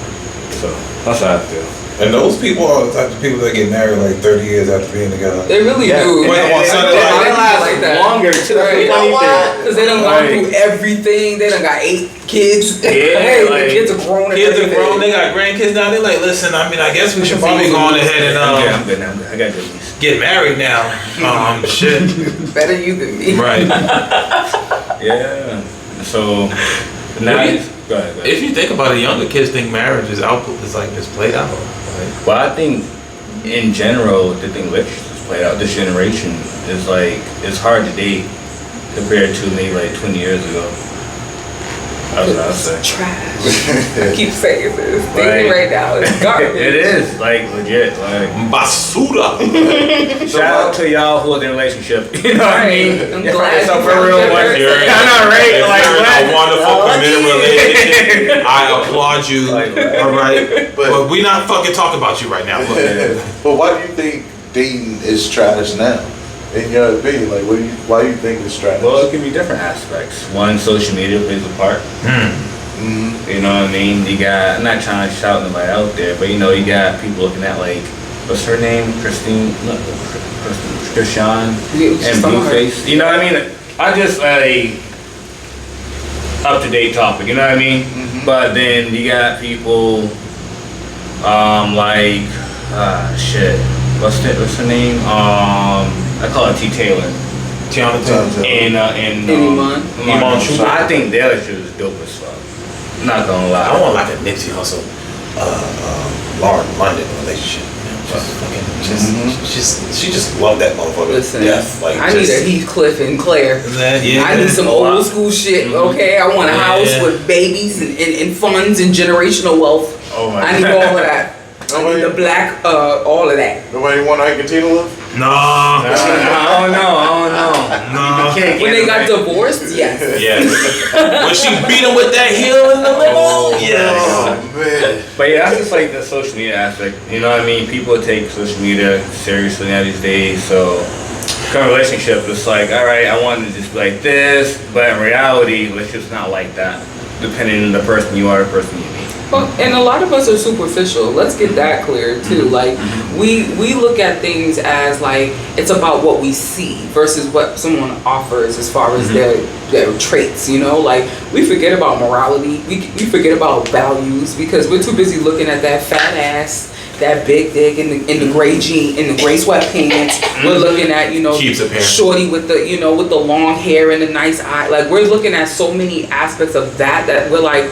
So that's how I feel. And those people are the type of people that get married like 30 years after being together. They really do. Wait, And Sunday they life. last Like that. longer too. Right. That's the funny thing. Because they done gone through everything. They done got 8 kids. Yeah, Hey, like, the kids are grown. and Kids are everything. grown, they got grandkids now. They're like, listen, I mean, I guess we should probably go on ahead and I'm good. I got good news. get married now. Shit. Better you than me. Right. Yeah. So now, Maybe- go ahead. If you think about it, younger kids think marriage is like it's played out. Right? Well, I think in general, the thing relationships is played out. This generation is like it's hard to date compared to maybe like 20 years ago. That's what I would say. Trash. I keep saying this. Right. Dating right now is garbage. It is like legit. Like Basura. shout out to y'all who are in a relationship. You know what I mean? Right. I'm You glad find yourself you a found real your one. person. You're in- I know, right? If Like you're in what? a wonderful committed relationship, I applaud you. Like what? All right, But- but we not fucking talking about you right now. Look. But why do you think dating is trash now? In your opinion, like, why do you think it's trash? Well, it can be different aspects. One, social media plays a part. You know what I mean? You got, I'm not trying to shout nobody out there, but you know, you got people looking at like, what's her name? Christian We was and just on her. Blueface. You know what I mean? I just a up-to-date topic, you know what I mean? But then you got people like shit. What's her name? I call her T. Taylor. Tiana Taylor. And Iman. Iman Shumpert. I think their shit is dope as fuck. Not gonna lie. I want like a Nipsey Hussle, Lauren London relationship. She just loved that motherfucker. Listen, Death. Like, I need a Heathcliff and Claire. Yeah. I need some old school shit, okay? I want a house Yeah. with babies and funds and generational wealth. Oh my I need all of that. I need the black, all of that. Nobody want Ike and Tina love? Nah. I don't know. Nah. You can't When they got get it. divorced, yes. Yes. When she beat him with that heel in the limo. Yes. Oh, man. But yeah, that's just like the social media aspect. You know what I mean? People take social media seriously now these days. So, kind of relationship, it's like, all right, I want to just be like this, but in reality, it's just not like that. Depending on the person you are, the person you meet. Well, and a lot of us are superficial. Let's get that clear too. Like we look at things as like it's about what we see versus what someone offers as far as their traits. You know, like we forget about morality. We forget about values because we're too busy looking at that fat ass, that big dick in the gray jean, in the gray sweatpants. We're looking at Keeps appearing. shorty with the with the long hair and the nice eye. Like we're looking at so many aspects of that we're like.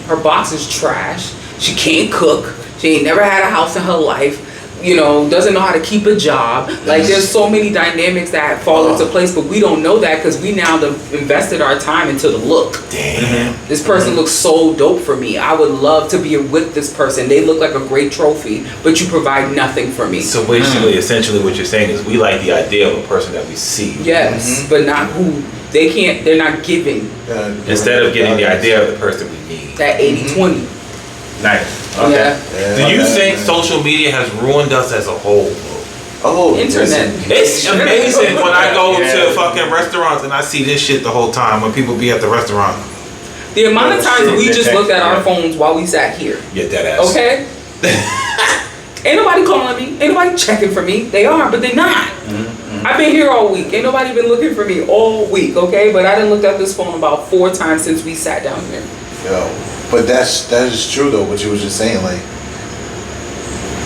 Her box is trash. She can't cook. She ain't never had a house in her life. Doesn't know how to keep a job. Like there's so many dynamics that fall into place, but we don't know that because we now invested our time into the look. Damn. This person looks so dope for me. I would love to be with this person. They look like a great trophy, but you provide nothing for me. So basically, essentially, what you're saying is we like the idea of a person that we see. Yes, but not who they can't. They're not giving Instead of getting the idea of the person we need. that 80-20. Nice. Okay. Yeah. Do you think social media has ruined us as a whole? Oh, Internet. It's amazing when I go Yeah. to fucking restaurants and I see this shit the whole time when people be at the restaurant. The amount of That's times true. we just looked at our Yeah. phones while we sat here. Yeah, dead ass. Okay? Ain't nobody calling me. Ain't nobody checking for me. They are, but they're not. I've been here all week. Ain't nobody been looking for me all week, okay? But I done looked at this phone about 4 times since we sat down here. Yo, but that is true though. What you was just saying, like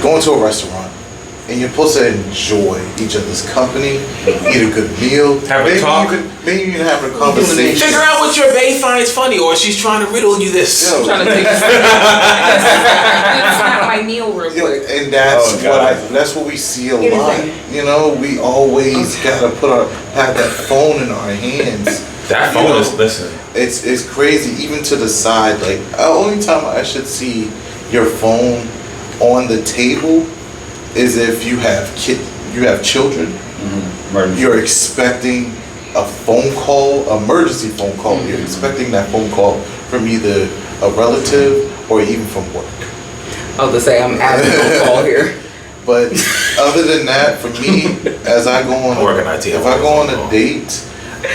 going to a restaurant and you're supposed to enjoy each other's company, eat a good meal, Have a talk. maybe even have a conversation. Figure out what your bae finds funny, or she's trying to riddle you this. Yo. I'm trying to take this. Snap my meal real Yo, quick. and that's Oh, God. that's what we see a Anything. lot. You know, we always gotta have that phone in our hands. That You phone know, is, listen. It's crazy, even to the side. Like, only time I should see your phone on the table is if you have children. Mm-hmm. You're expecting a phone call, emergency phone call. You're expecting that phone call from either a relative or even from work. I was gonna say I'm adding a call here. But other than that, for me, as I go on, I work in IT, if I go on a date,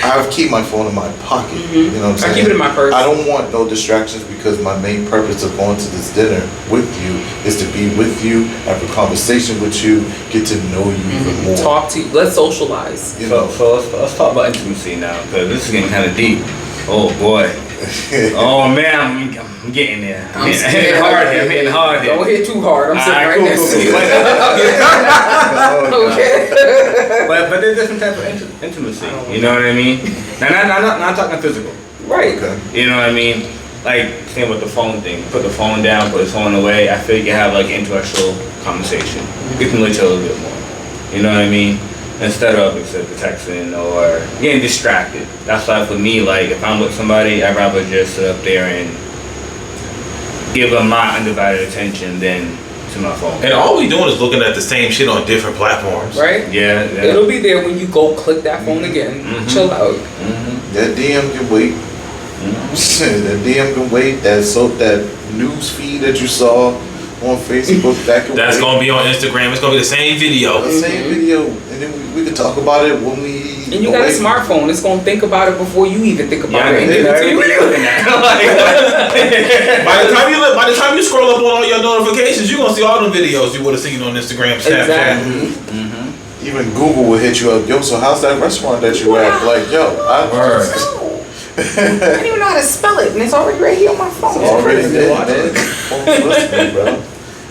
I keep my phone in my pocket. You know what I'm saying? I keep it in my purse. I don't want no distractions because my main purpose of going to this dinner with you is to be with you, have a conversation with you, get to know you even more. Talk to you. Let's socialize. You know, So let's talk about intimacy now, because this is getting kind of deep. Oh boy. Oh man, I'm getting there. I'm hitting hard here. I'm hitting hard here. Don't hit too hard. I'm sitting Alright, right cool, next cool, to cool. you. Okay. But there's different type of intimacy. You know what I mean? Now, not talking physical. Right. okay. You know what I mean? Like same with the phone thing. Put the phone down, put the phone away. I feel you can have like intellectual conversation. Get to know each other a bit more. You know what I mean? Instead of texting or getting distracted. That's why for me, like if I'm with somebody, I'd rather just sit up there and give them my undivided attention than to my phone. And all we doing is looking at the same shit on different platforms. Right. Yeah. It'll be there when you go click that phone again. Chill out. That DM can wait. That DM can wait. That news feed that you saw on Facebook, that can That's wait. gonna be on Instagram. It's gonna be the same video. The same video, and then we can talk about it when we. And you got a away. smartphone. It's gonna think about it before you even think about Yeah, it. And give it to you. By the time you scroll up on all your notifications, you're gonna see all the videos you would have seen on Instagram, Snapchat. Exactly. Even Google will hit you up. Yo, so how's that restaurant that you at? Like, yo, I didn't even know how to spell it, and it's already right here on my phone. already did, man. Phone listening, bro.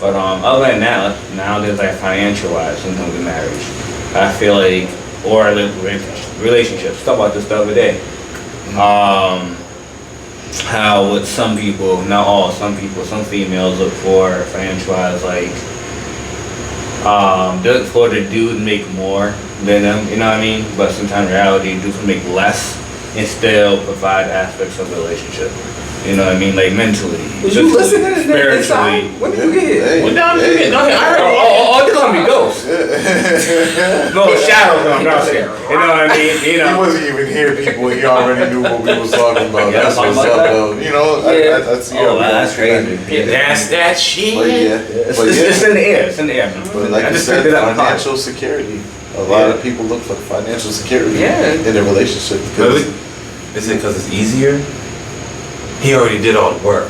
But other than that, nowadays like financial wise, when it comes to marriage, I feel like or relationships. Talk about this the other day. How with some people, not all, some people, some females look for financial wise like they look for the dude to make more than them, you know what I mean? But sometimes in reality, dudes will make less and still provide aspects of the relationship. You know what I mean? Like mentally. Was you physically, listening to that inside? When did you get hit? Hey, Well, no, hey. no, I heard all they call me ghosts. No shadow come out there. You know what I mean? You He know. wasn't even here, people. He already knew what we was talking about. Yeah, That's what's talking up, about that? though. You know, Yeah. I see Oh, how that's crazy. That's that shit. But yeah, It's, but it's yeah. in the air. It's in the air. Man. But like I you just said, picked it up. financial security. A lot of people look for financial security Yeah. in their relationship because Really? Is it because it's easier? He already did all the work.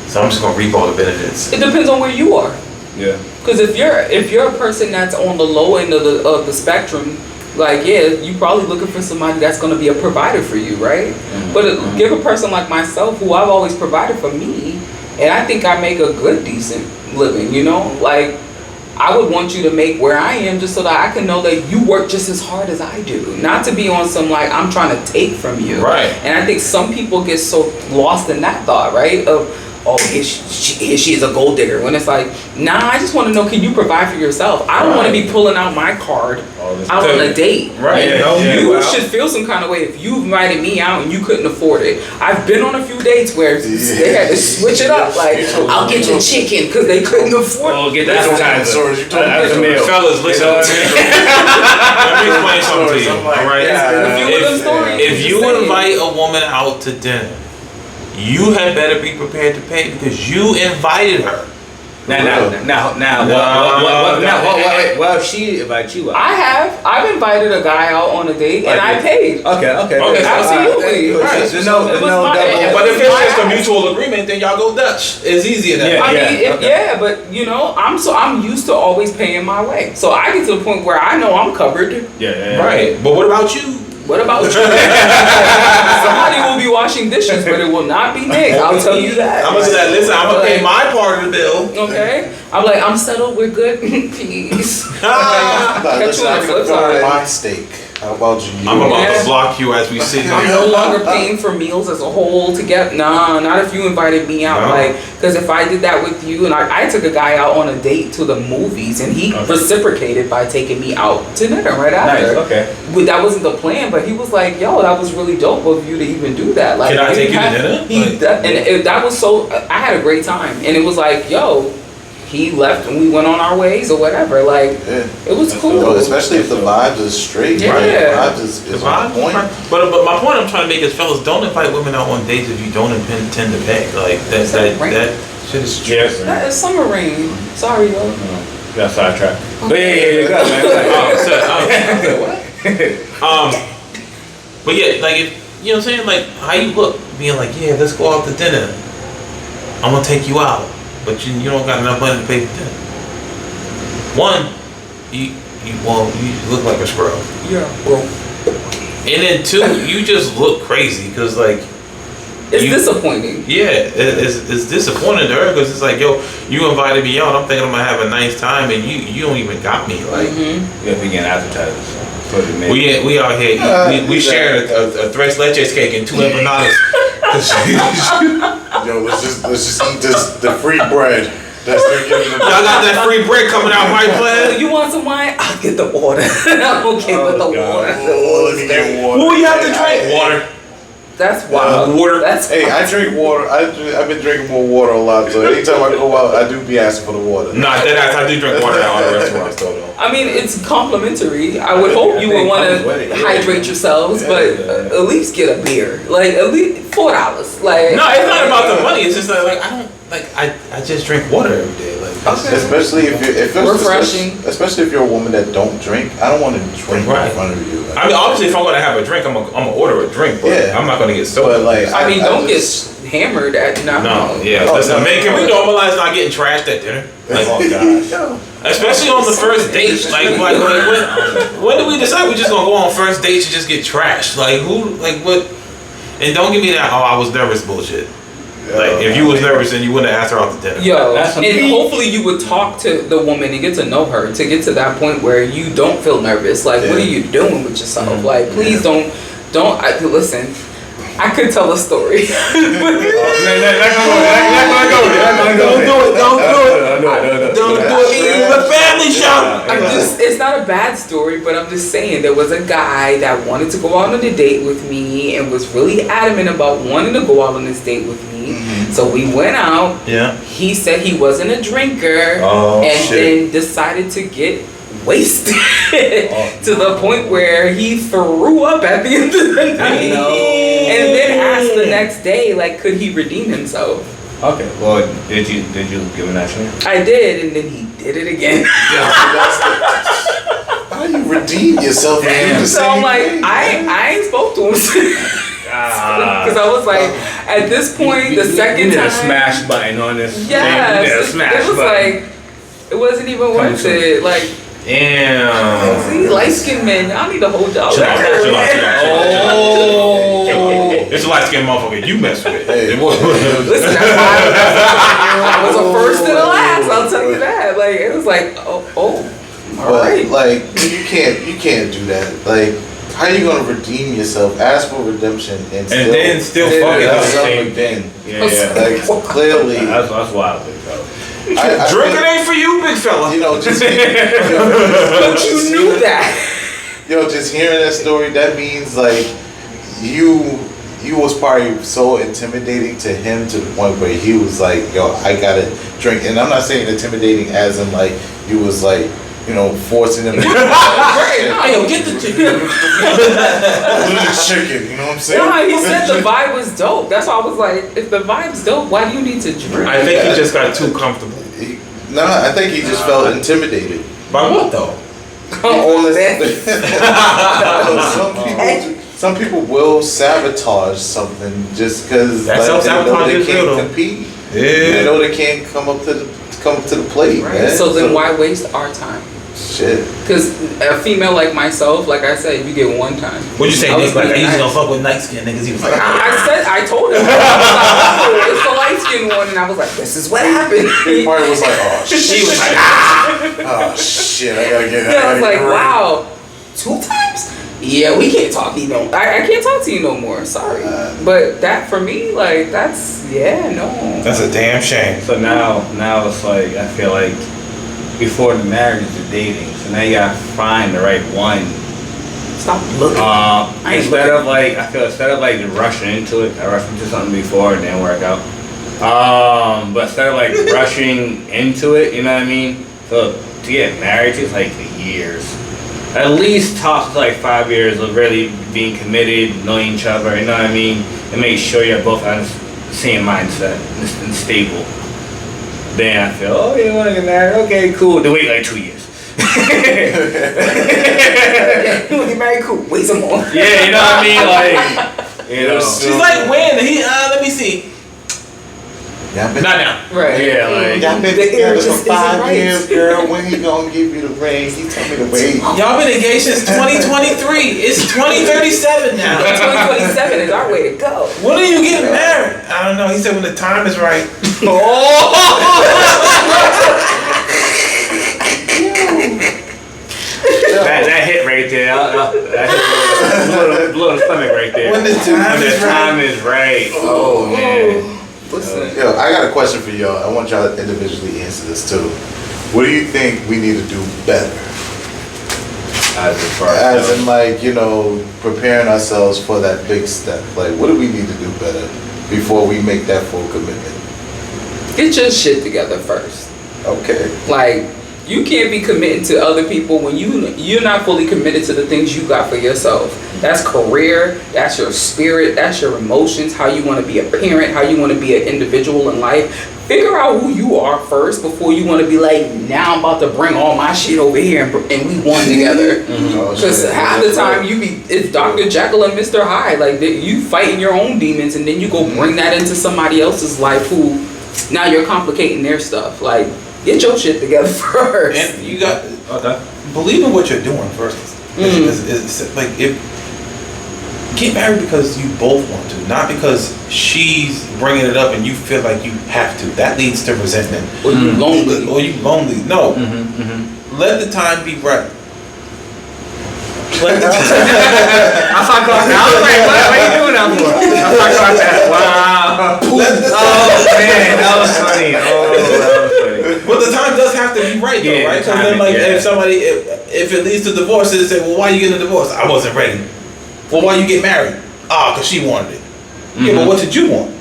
So I'm just gonna reap all the benefits. It depends on where you are. Yeah. Because if you're a person that's on the low end of the spectrum, like you probably looking for somebody that's going to be a provider for you, right? But give a person like myself, who I've always provided for me, and I think I make a good, decent living. You know, like I would want you to make where I am just so that I can know that you work just as hard as I do, not to be on some like I'm trying to take from you. Right. And I think some people get so lost in that thought, right? Of oh, she is a gold digger. When it's like, nah, I just want to know, can you provide for yourself? I don't want to be pulling out my card out on a date. Right. And Yeah. you should feel some kind of way if you invited me out and you couldn't afford it. I've been on a few dates where they had to switch it up. Like, I'll get you chicken because they couldn't afford it. Oh, get that Stories, you told me That's a stories. meal. Fellas, listen. Let me explain something to you. I'm like, All right. yeah. A few of them stories. If you Just saying. invite a woman out to dinner, you had better be prepared to pay because you invited her. What if she invites you out? I've invited a guy out on a date and I paid. Okay. Okay, Absolutely. Right. It No, was no my- double. But if it's just a mutual agreement, then y'all go Dutch. It's easier than Yeah. I mean, okay. but you know, I'm used to always paying my way. So I get to the point where I know I'm covered. Yeah. Right. But what about you? What about you? Somebody will be washing dishes, but it will not be Nick. I'll tell you that. I'm gonna say, listen, I'm gonna pay my part of the bill. Okay. I'm like, I'm settled. We're good. Peace. But Catch listen, you on I'm the gonna flip go with side. my steak. How about you? I'm about Yeah. to block you as we sit I'm here. no longer paying for meals as a whole together. Nah, not if you invited me out. No. Like, because if I did that with you, and I took a guy out on a date to the movies, and he reciprocated by taking me out to dinner right Nice. after. Okay. But that wasn't the plan, but he was like, "Yo, that was really dope of you to even do that." Like, Can I take you to had- dinner? He Like- that was so. I had a great time, and it was like, "Yo." He left and we went on our ways or whatever. Like, Yeah. it was cool. Yo, especially if the vibes is straight. Yeah. Right? The vibes is The on vibe, point. but my point I'm trying to make is, fellas, don't invite women out on dates if you don't intend to pay. Like that shit is Yes. That is summer rain. Sorry, yo. Got sidetracked. But yeah. Go ahead, man. But yeah, like if you know what I'm saying, like how you look, being like, yeah, let's go out to dinner. I'm gonna take you out, but you don't got enough money to pay for dinner. One, you look like a scrub, Yeah, bro. and then two, you just look crazy because like. It's You- disappointing. Yeah, it's disappointing to her because it's like, yo, you invited me out. I'm thinking I'm gonna have a nice time, and you don't even got me. Like, Yeah, if we get advertisers. So it's what it we out here, we shared a tres leches cake and 2 empanadas. Yo, let's just eat the free bread. That's they're giving them. Y'all got that free bread coming out my plan. You want some wine? I'll get the water. I'm okay with the Oh, God. water. Oh, let me get water. What do you have to Hey, drink? Water. That's wild. Water. That's Hey, I drink water. I've been drinking more water a lot. So anytime I go out, I do be asking for the water. Nah, I do drink water at all the restaurants though. I mean, it's complimentary. I would hope you would want to hydrate yourselves, but at least get a beer. Like, at least $4. Like, No, it's not about the money. It's just like I don't like I just drink water every day. Like Okay. Especially if you're Refreshing. Especially if you're a woman that don't drink. I don't want to drink Right. in front of you. I mean, obviously, if I'm gonna have a drink, I'm gonna order a drink, but Yeah. I'm not gonna get soda. But like, I mean, don't just, get hammered at no, yeah. Oh, Listen, no, man, can no. we normalize not getting trashed at dinner? Like, Oh gosh. Yo, especially on the first date. Like when do we decide we just gonna go on first dates and just get trashed? Like who? Like what? And don't give me that. Oh, I was nervous bullshit. Like if you was nervous, then you wouldn't have asked her out to dinner. Yo, That's and amazing. hopefully you would talk to the woman and get to know her to get to that point where you don't feel nervous. Like, what are Yeah. you doing with yourself? Like, please don't. Listen. I could tell a story. Don't do it. The family show. It's not a bad story, but I'm just saying there was a guy that wanted to go out on a date with me and was really adamant about wanting to go out on this date with me. So we went out. Yeah. He said he wasn't a drinker Oh, and shit. then decided to get wasted to the point where he threw up at the end of the night. And then asked the next day, like, could he redeem himself? Okay. Well, did you give him that chance? I did, and then he did it again. how do you redeem yourself? And do the So I'm same like, thing, man? I ain't spoke to him because I was like, at this point, the second you need time, a smash button on this. thing. You need a yes, smash it was button. like, it wasn't even worth soon. it. Like, Damn. see, light skinned men, y'all need to hold y'all Chill out, back. chill out, chill out, chill out. Oh. It's a light skinned motherfucker you mess with. Hey. It was- Listen, that's why I was a first and a last. I'll tell you that. Like, it was like, all But right. like, you can't do that. Like, how you gonna redeem yourself? Ask for redemption and then still Yeah, fuck it that's up. something then. Yeah. Like clearly, That's wild, big fella. I Drinking ain't for you, big fella. You know, just But you knew that. Yo, just hearing that story, that means like you was probably so intimidating to him to the point where he was like, yo, I gotta drink. And I'm not saying intimidating as in like you was like, you know, forcing him to Hey, yo, get the chicken. chicken, you know what I'm saying? No, he said the vibe was dope. That's why I was like, if the vibe's dope, why do you need to drink? I think he just got too comfortable. No, I think he just felt intimidated. By what though? All of that. Some people will sabotage something just because That they know self-sabotage they is real, can't though. compete. Yeah. They know they can't come up to the plate, man. So then why waste our time? Shit. Because a female like myself, like I said, you get one time. What'd you say, I was Nick? Like, I being usually nice. don't fuck with light skinned niggas. He was like, I told him. I was like, oh, it's the light skinned one, and I was like, this is what happened. He probably was like, oh shit. She was like, Oh shit, I gotta get I was like, ready. wow, 2 times? Yeah, we can't talk to you no. I can't talk to you no more. Sorry, but that for me, like that's no. That's a damn shame. So now it's like I feel like before the marriage is the dating. So now you gotta find the right one. Stop looking. Instead of like rushing into it, I rushed into something before and didn't work out. But instead of like rushing into it, you know what I mean? So to get married it's like years. At least talk to like 5 years of really being committed, knowing each other, you know what I mean? And make sure you're both on the same mindset and stable. Then I feel, oh, you want to get married? Okay, cool. To wait like 2 years. You want to get married? Cool. Wait some more. Yeah, you know what I mean? Like, you know. she's like, when? Let me see. Y'all been, Not now. Right. Yeah, like. y'all been The air together just for 5 isn't right. years, girl. When he gonna give you the ring? He told me to wait. Y'all been engaged since 2023. It's 2037 now. 2027 is our way to go. When are you getting married? I don't know. He said when the time is right. That hit right there. That hit blew the stomach right there. When the time is right. time is right. Oh, man. Listen. Yo, I got a question for y'all. I want y'all to individually answer this too. What do you think we need to do better? As far As in, like, you know, preparing ourselves for that big step. Like, what do we need to do better before we make that full commitment? Get your shit together first. Okay. Like, you can't be committing to other people when you're not fully committed to the things you got for yourself. That's career, that's your spirit, that's your emotions, how you want to be a parent, how you want to be an individual in life. Figure out who you are first before you want to be like, now I'm about to bring all my shit over here and we one together. Because half the time it's Dr. Jekyll and Mr. Hyde. Like, you fighting your own demons and then you go bring that into somebody else's life who now you're complicating their stuff. Like, get your shit together first. And you got Okay. believe in what you're doing first. It's like get married because you both want to, not because she's bringing it up and you feel like you have to. That leads to resentment. Or you lonely. Or you lonely. No. Let the time be right. Let the time. I thought about that. I was like, what are you doing that for? I thought about that. Wow. Oh, man. That was funny. Oh, that was funny. But the time does have to be right, though, Yeah, right? the Because then, timing, like, yeah. if somebody, if it leads to divorce, they say, well, why you getting a divorce? I wasn't ready. Well, why you get married? Because she wanted it. Yeah, but what did you want?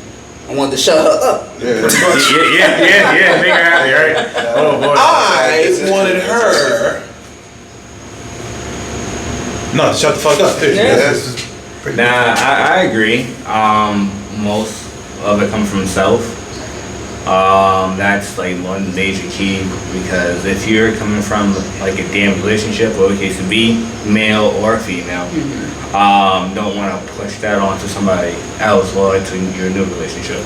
I wanted to shut her up. Yeah. Yeah. Make her happy, right? Oh, boy. I wanted her. No, shut the fuck up. Period. Yeah. This is pretty- Nah, I agree. Most of it comes from self. That's like one major key, because if you're coming from like a damn relationship, whatever the case to be, male or female, don't want to push that onto somebody else or into your new relationship.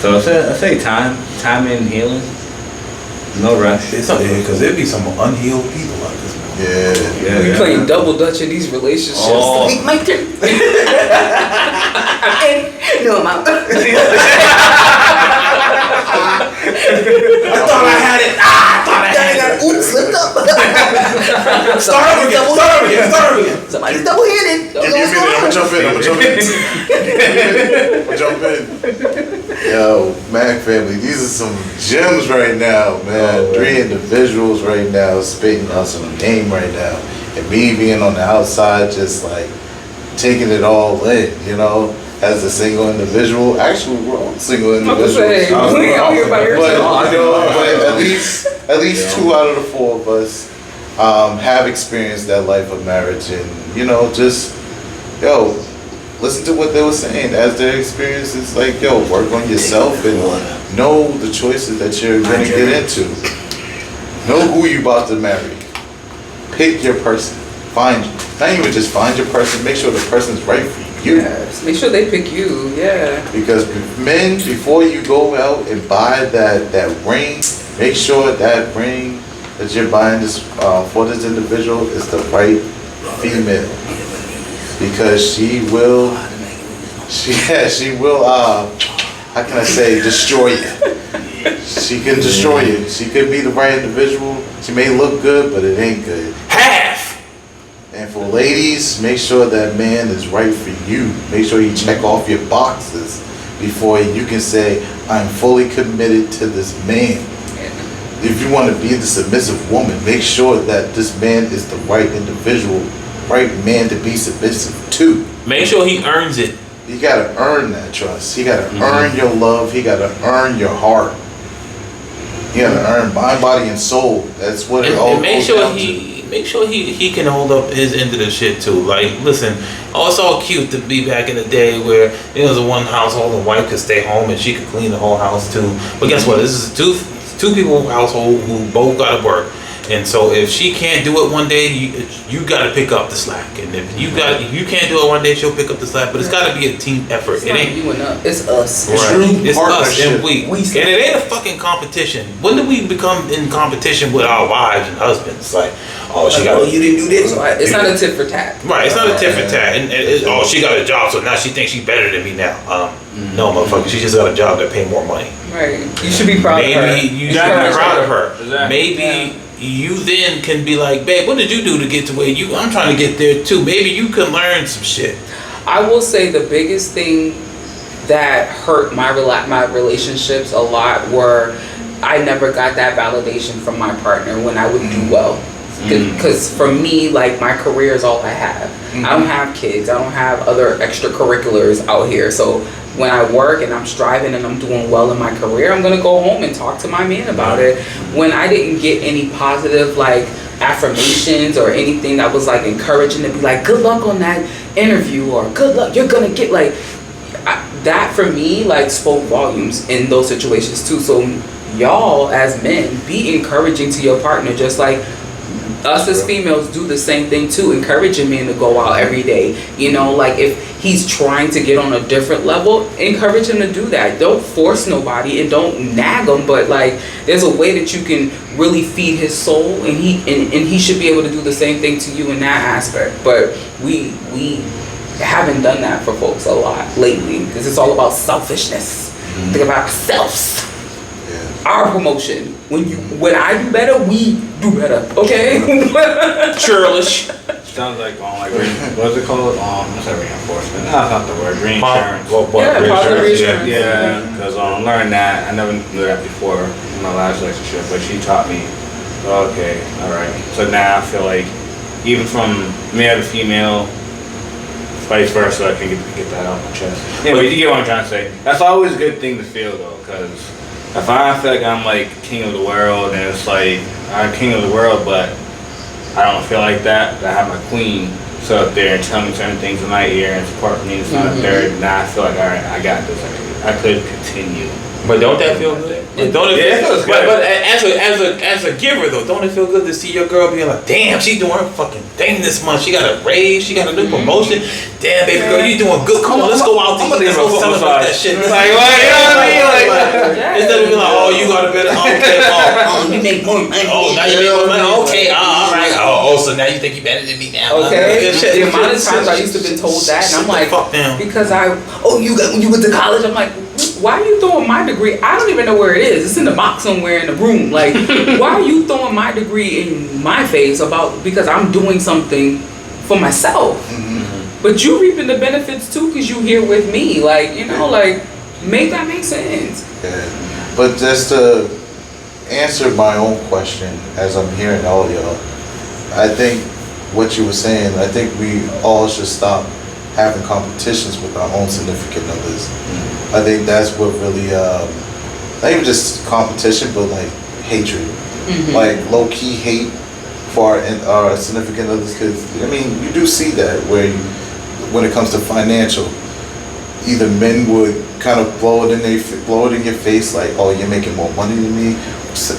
So I say time and healing. No rush. It's not because there'd be some unhealed people out this moment. Yeah. We playing double dutch in these relationships. Oh. Like, my turn. I'm in. No, I'm out. I thought I had it. I thought I had it. Oops, slipped up. Start over again. Somebody's double-handed. Give me a minute, I'm gonna jump in. Yo, Mac family, these are some gems right now, man. 3 individuals right now spitting out some game right now. And me being on the outside, just like taking it all in, you know, as a single individual. Actually, we're all single I'm gonna individuals. say, we ain't out here by But, yourself. you know, but at least 2 out of the 4 of us have experienced that life of marriage, and you know, just listen to what they were saying as their experience. It's like, work on yourself and know the choices that you're gonna get into. Know who you about to marry. Pick your person. Not even just find your person, make sure the person's right for you. Yes, make sure they pick you, yeah. Because men, before you go out and buy that ring, make sure that ring that you're buying this for this individual is the right female. Because she will, how can I say, destroy you. She can destroy you. She could be the right individual. She may look good, but it ain't good. Half. And for ladies, make sure that man is right for you. Make sure you check off your boxes before you can say, I'm fully committed to this man. If you want to be the submissive woman, make sure that this man is the right individual, right man to be submissive to. Make sure he earns it. You gotta earn that trust. He gotta earn your love. He gotta earn your heart. You gotta earn mind, body, and soul. That's what it all And make goes sure down to. he can hold up his end of the shit too. Like, listen, it's all cute to be back in the day where it was a one household and wife could stay home and she could clean the whole house too. But guess what? This is a two people household who both gotta work. And so if she can't do it one day, you got to pick up the slack. And if you can't do it one day, she'll pick up the slack. But it's got to be a team effort. It's not you and us. It's us. Right. It's us and we. We And it ain't a fucking competition. When did we become in competition with our wives and husbands? Like, oh, she got. You didn't do this. It's not a tit for tat. Right. It's not a tit for tat. And oh, she got a job, so now she thinks she's better than me now. No, motherfucker. She just got a job that pay more money. Right. You should be proud of her. Maybe you should be proud of her. Exactly. Maybe. You then can be like, babe, what did you do to get to where I'm trying to get there too. Maybe you can learn some shit. I will say the biggest thing that hurt my relationships a lot were I never got that validation from my partner when I would do well. Because for me, like, my career is all I have. I don't have kids. I don't have other extracurriculars out here. So when I work and I'm striving and I'm doing well in my career, I'm gonna go home and talk to my man about it. When I didn't get any positive, like, affirmations or anything that was like encouraging to be like, good luck on that interview, or good luck, you're gonna get, like, that for me, like, spoke volumes in those situations too. So y'all as men, be encouraging to your partner, just like us as females do the same thing too, encouraging men to go out every day. You know, like, if he's trying to get on a different level, encourage him to do that. Don't force nobody and don't nag him, but, like, there's a way that you can really feed his soul, and he should be able to do the same thing to you in that aspect. But we haven't done that for folks a lot lately, because it's all about selfishness. Think about ourselves. Our promotion. When I do better, we do better. Okay? Churlish. Sounds like what's it called? What's that, reinforcement? No, that's not the word. Reinsurance. Yeah, positive reinsurance. Yeah, because learned that. I never knew that before in my last relationship, but she taught me. Okay, all right. So now I feel like even from male to female, vice versa, I can get that out my chest. Yeah, but you get what I'm trying to say. That's always a good thing to feel though, because if I feel like I'm like king of the world, and it's like I'm king of the world, but I don't feel like that, I have my queen sit up there and tell me certain things in my ear and support me, it's not a third, now I feel like, all right, I got this, I could continue. But don't that feel good? Don't it Yeah, it feels good. But as a giver though, don't it feel good to see your girl being like, damn, she's doing her fucking thing this month. She got a raise, she got a new promotion. Damn, baby girl, you doing good. Come on, let's go out to eat. Let's go celebrate that shit. Like, what, you know what I mean? Like, instead of being like, oh, you got a better, you make more money. Oh, now you make more money. Okay, all right. Oh, so now you think you better than me now? Okay. The amount of times I used to have been told that, and I'm like, because when you went to college, I'm like, why are you throwing my degree? I don't even know where it is. It's in the box somewhere in the room. Like, why are you throwing my degree in my face because I'm doing something for myself? But you reaping the benefits too, because you here with me. Like, you know, like, make that make sense. Yeah. But just to answer my own question, as I'm hearing all of y'all, I think what you were saying, I think we all should stop having competitions with our own significant others. I think that's what really, not even just competition, but like hatred, like low key hate for our significant others. Because I mean, you do see that when it comes to financial, either men would kind of blow it in your face, like, oh, you're making more money than me.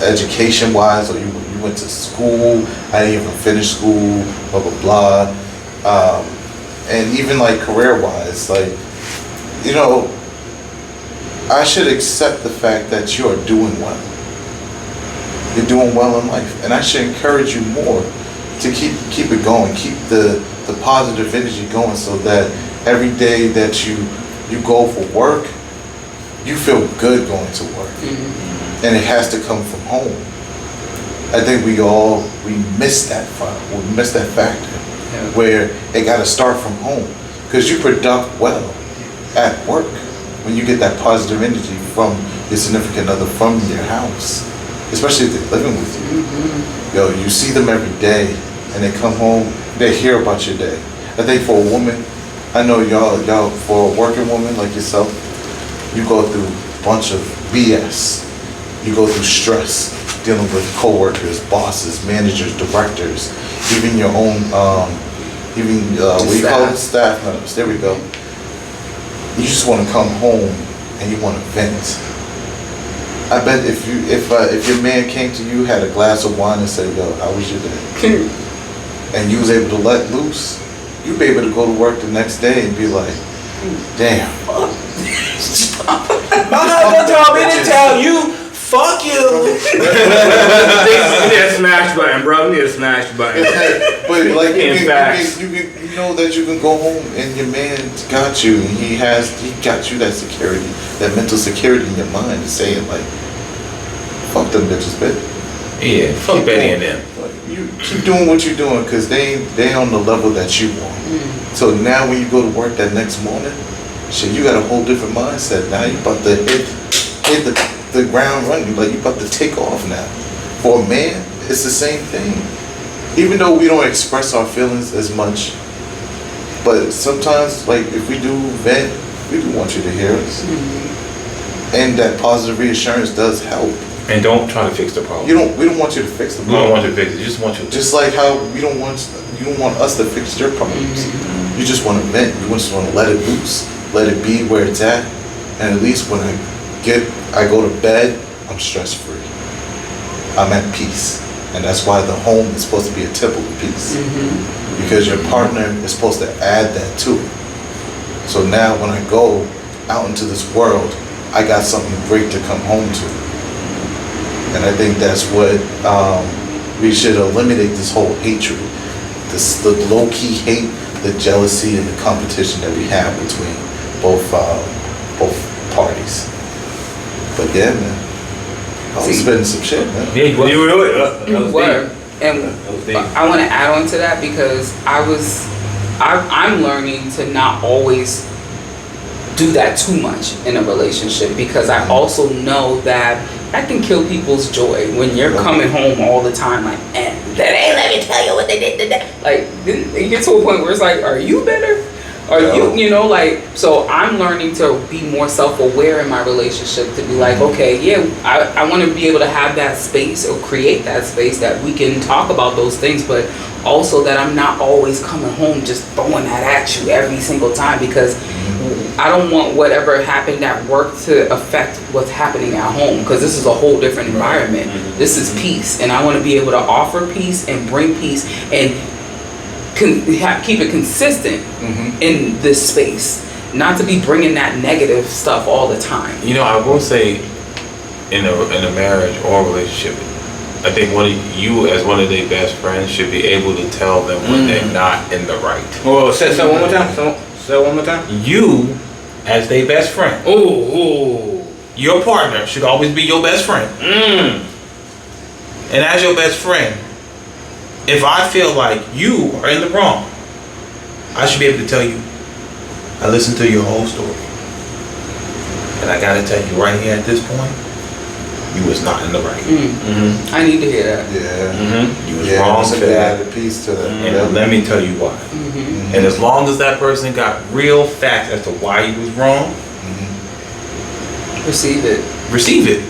education wise, or you went to school. I didn't even finish school, blah blah blah. And even like career wise, like, you know, I should accept the fact that you are doing well. You're doing well in life, and I should encourage you more to keep it going, keep the positive energy going, so that every day that you go for work, you feel good going to work. And it has to come from home. I think we miss that factor, where it got to start from home, because you product well at work when you get that positive energy from your significant other, from your house, especially if they're living with you. Yo, you see them every day, and they come home, they hear about your day. I think for a woman, I know y'all for a working woman like yourself, you go through a bunch of BS. You go through stress dealing with coworkers, bosses, managers, directors, even your own, what do you call it? Staff members. There we go. You just want to come home and you want to vent. I bet if your man came to you, had a glass of wine, and said, "Yo, how was your day?" and you was able to let loose, you'd be able to go to work the next day and be like, "Damn." My husband told me to tell you, fuck you. You need a smash button, bro. You need a smash button. But like In you know that you can go home and your man got you, and he got you that security, that mental security in your mind, saying like, "Fuck them bitches, bitch." Yeah, fuck Betty and them. You keep doing what you're doing, because they on the level that you want. So now when you go to work that next morning, shit, you got a whole different mindset. Now you about to hit the ground running, like you about to take off now. For a man, it's the same thing. Even though we don't express our feelings as much, but sometimes, like, if we do vent, we do want you to hear us. And that positive reassurance does help. And don't try to fix the problem. We don't want you to fix the We problem. don't want you to fix it. You just want you to. Just like how you don't want us to fix your problems. You just want to vent. You just want to let it loose, let it be where it's at, and at least when I go to bed, I'm stress free. I'm at peace, and that's why the home is supposed to be a temple of peace, because your partner is supposed to add that to it. So now when I go out into this world, I got something great to come home to. And I think that's what we should eliminate, this whole hatred, the low-key hate, the jealousy, and the competition that we have between both parties. But yeah, man, I was spitting some shit, man. Yeah, you You really? You were. And That was deep. I want to add on to that, because I'm learning to not always do that too much in a relationship, because I also know that that can kill people's joy when you're coming home all the time like, "Eh, that ain't let me tell you what they did today." Like, you get to a point where it's like, are you better? Are you know, like, so I'm learning to be more self-aware in my relationship, to be like, okay, yeah, I want to be able to have that space, or create that space that we can talk about those things, but also that I'm not always coming home just throwing that at you every single time, because I don't want whatever happened at work to affect what's happening at home, because this is a whole different environment. This is peace, and I want to be able to offer peace and bring peace and keep it consistent in this space, not to be bringing that negative stuff all the time. You know, I will say, in a marriage or a relationship, I think you as one of their best friends should be able to tell them when they're not in the right. Oh, say one more time. Say one more time. You, as their best friend, Ooh. your partner should always be your best friend. And as your best friend, if I feel like you are in the wrong, I should be able to tell you, I listened to your whole story, and I gotta tell you right here at this point, you was not in the right. I need to hear that. Yeah. You was wrong so for they that. added peace to that. And let me tell you why. And as long as that person got real facts as to why he was wrong, Receive it. receive it.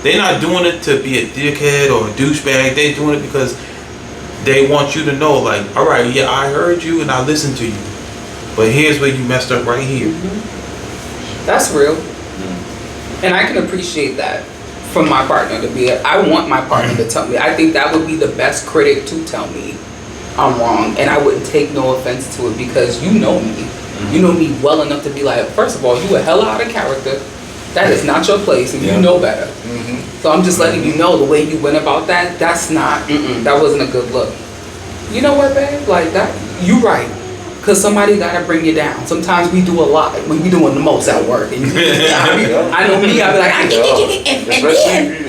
They're not doing it to be a dickhead or a douchebag. They're doing it because they want you to know, like, all right, yeah, I heard you and I listened to you, but here's where you messed up right here. That's real. And I can appreciate that for my partner to be. I want my partner to tell me. I think that would be the best critic to tell me I'm wrong, and I wouldn't take no offense to it because you know me. You know me well enough to be like, first of all, you a hella out of character. That is not your place, and you know better. So I'm just letting you know the way you went about that. That's not. That wasn't a good look. You know what, babe? Like that. You right. Cause somebody gotta bring you down. Sometimes we do a lot. We be doing the most at work. And I know me. I be like,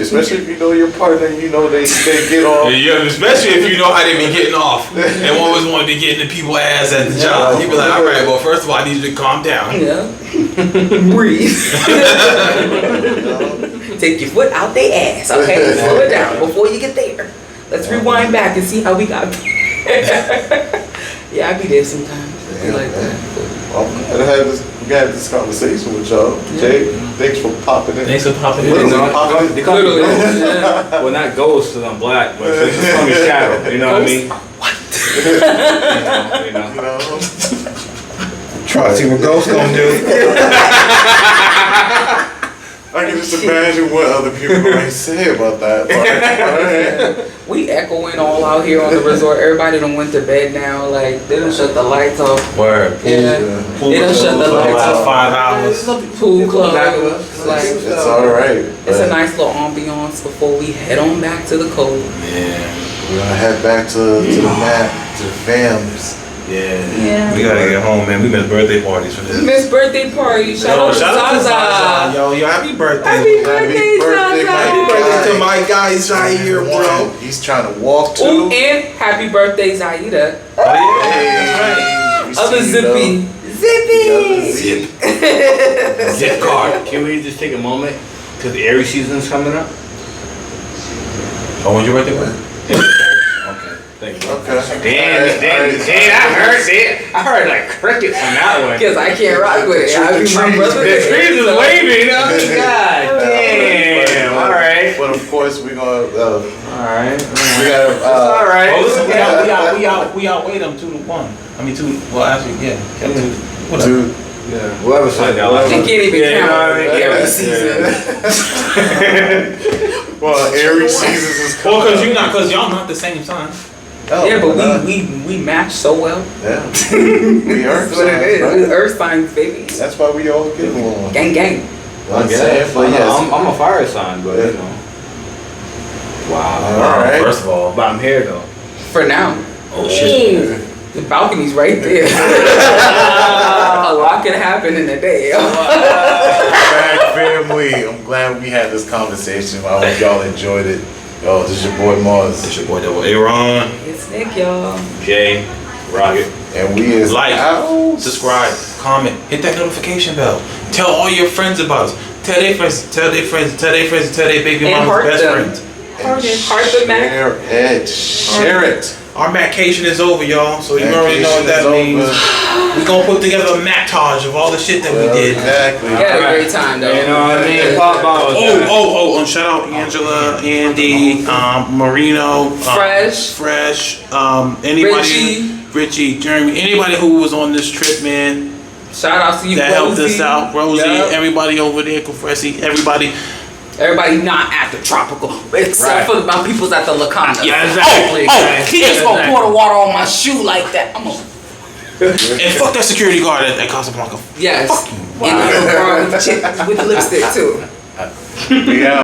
especially if you know your partner, you know they get off. Yeah, especially if you know how they be getting off and always want to be getting the people ass at the job. You be like, all right, well, first of all, I need you to calm down. Yeah. Breathe. Take your foot out their ass. Okay, slow it down before you get there. Let's rewind back and see how we got there. Yeah, I be there sometimes. I be like that. Well, we had this conversation with y'all. Jay, thanks for popping in. Thanks for popping in. Literally popping in. They call me Literally, ghost. yeah. Well, not ghost because I'm black, but it's just call me shadow. You know what I mean? You know. You know? Try to see what ghosts gonna do. I can just imagine what other people might say about that. But, alright. We echoing all out here on the resort. Everybody done went to bed now. Like they done shut the lights off. Word. Yeah. They done shut the lights off. 5 hours. Pool club. Like It's alright. it's a nice little ambiance before we head on back to the cold. Yeah. We're gonna head back to the mat, to the fams. Yeah. We gotta get home, man. We missed birthday parties for this. Miss birthday party. Shout out to Zaza. Yo, happy birthday. Happy birthday, Zaza. Happy birthday to my guy Zaire, bro. He's trying to walk too. Ooh, and happy birthday, Zaida. Oh, yeah. We Other see you, Zippy. though. Zippy. Zip card. Can we just take a moment? Because the Aries season's coming up. Oh, when's your birthday? Okay. Thank you. Okay. Damn, I heard like crickets on that one. Because I can't rock with it. I be my brother. The trees is waving. God damn. All right. But of course, we're gonna. All right. We gotta. All right. Oh, listen, we outweighed them 2-1. I mean, 2. Well, actually, yeah. Kept 2. Whatever. Dude, Yeah. Whoever said that. They can't even count every season. well, Aries seasons is coming. Well, cause y'all not the same sign. Oh, Yeah, but well, we match so well. Yeah. We are. That's what it is. Right? We Earth signs, baby. That's why we all get along. Gang, gang. I'm saying, but yes. I'm a fire sign, but you know. Wow. All right. First of all. But I'm here though. For now. Oh shit. The balcony's right there. A lot can happen in a day. Back family. I'm glad we had this conversation. I hope y'all enjoyed it. Yo, this is your boy Mars. It's your boy Double Aaron. It's Nick, y'all. Jay, Rocket. And we is Like, out. subscribe, comment, hit that notification bell. Tell all your friends about us. Tell their friends, tell their friends, tell their friends, tell their baby And mama's heart best them. friends. Heart the Mac. Share it. Share it. Our Maccation is over, y'all. So you already know what that Vacation is means. over. We gonna put together a montage of all the shit that we did. Exactly. We had a great time, though. You know what I mean? Pop bottles. And shout out Angela, Andy, Marino, Fresh, anybody, Richie, Jeremy, anybody who was on this trip, man. Shout out to you, That helped us Rosie. out, Rosie, Yep. everybody over there, Confressi, everybody. Everybody not at the tropical, except for my people's at the Lacana. Yeah, exactly. He just gonna pour the water on my shoe like that. I'm gonna. And fuck that security guard at Casablanca. Yes. And the girl with the lipstick too. We out.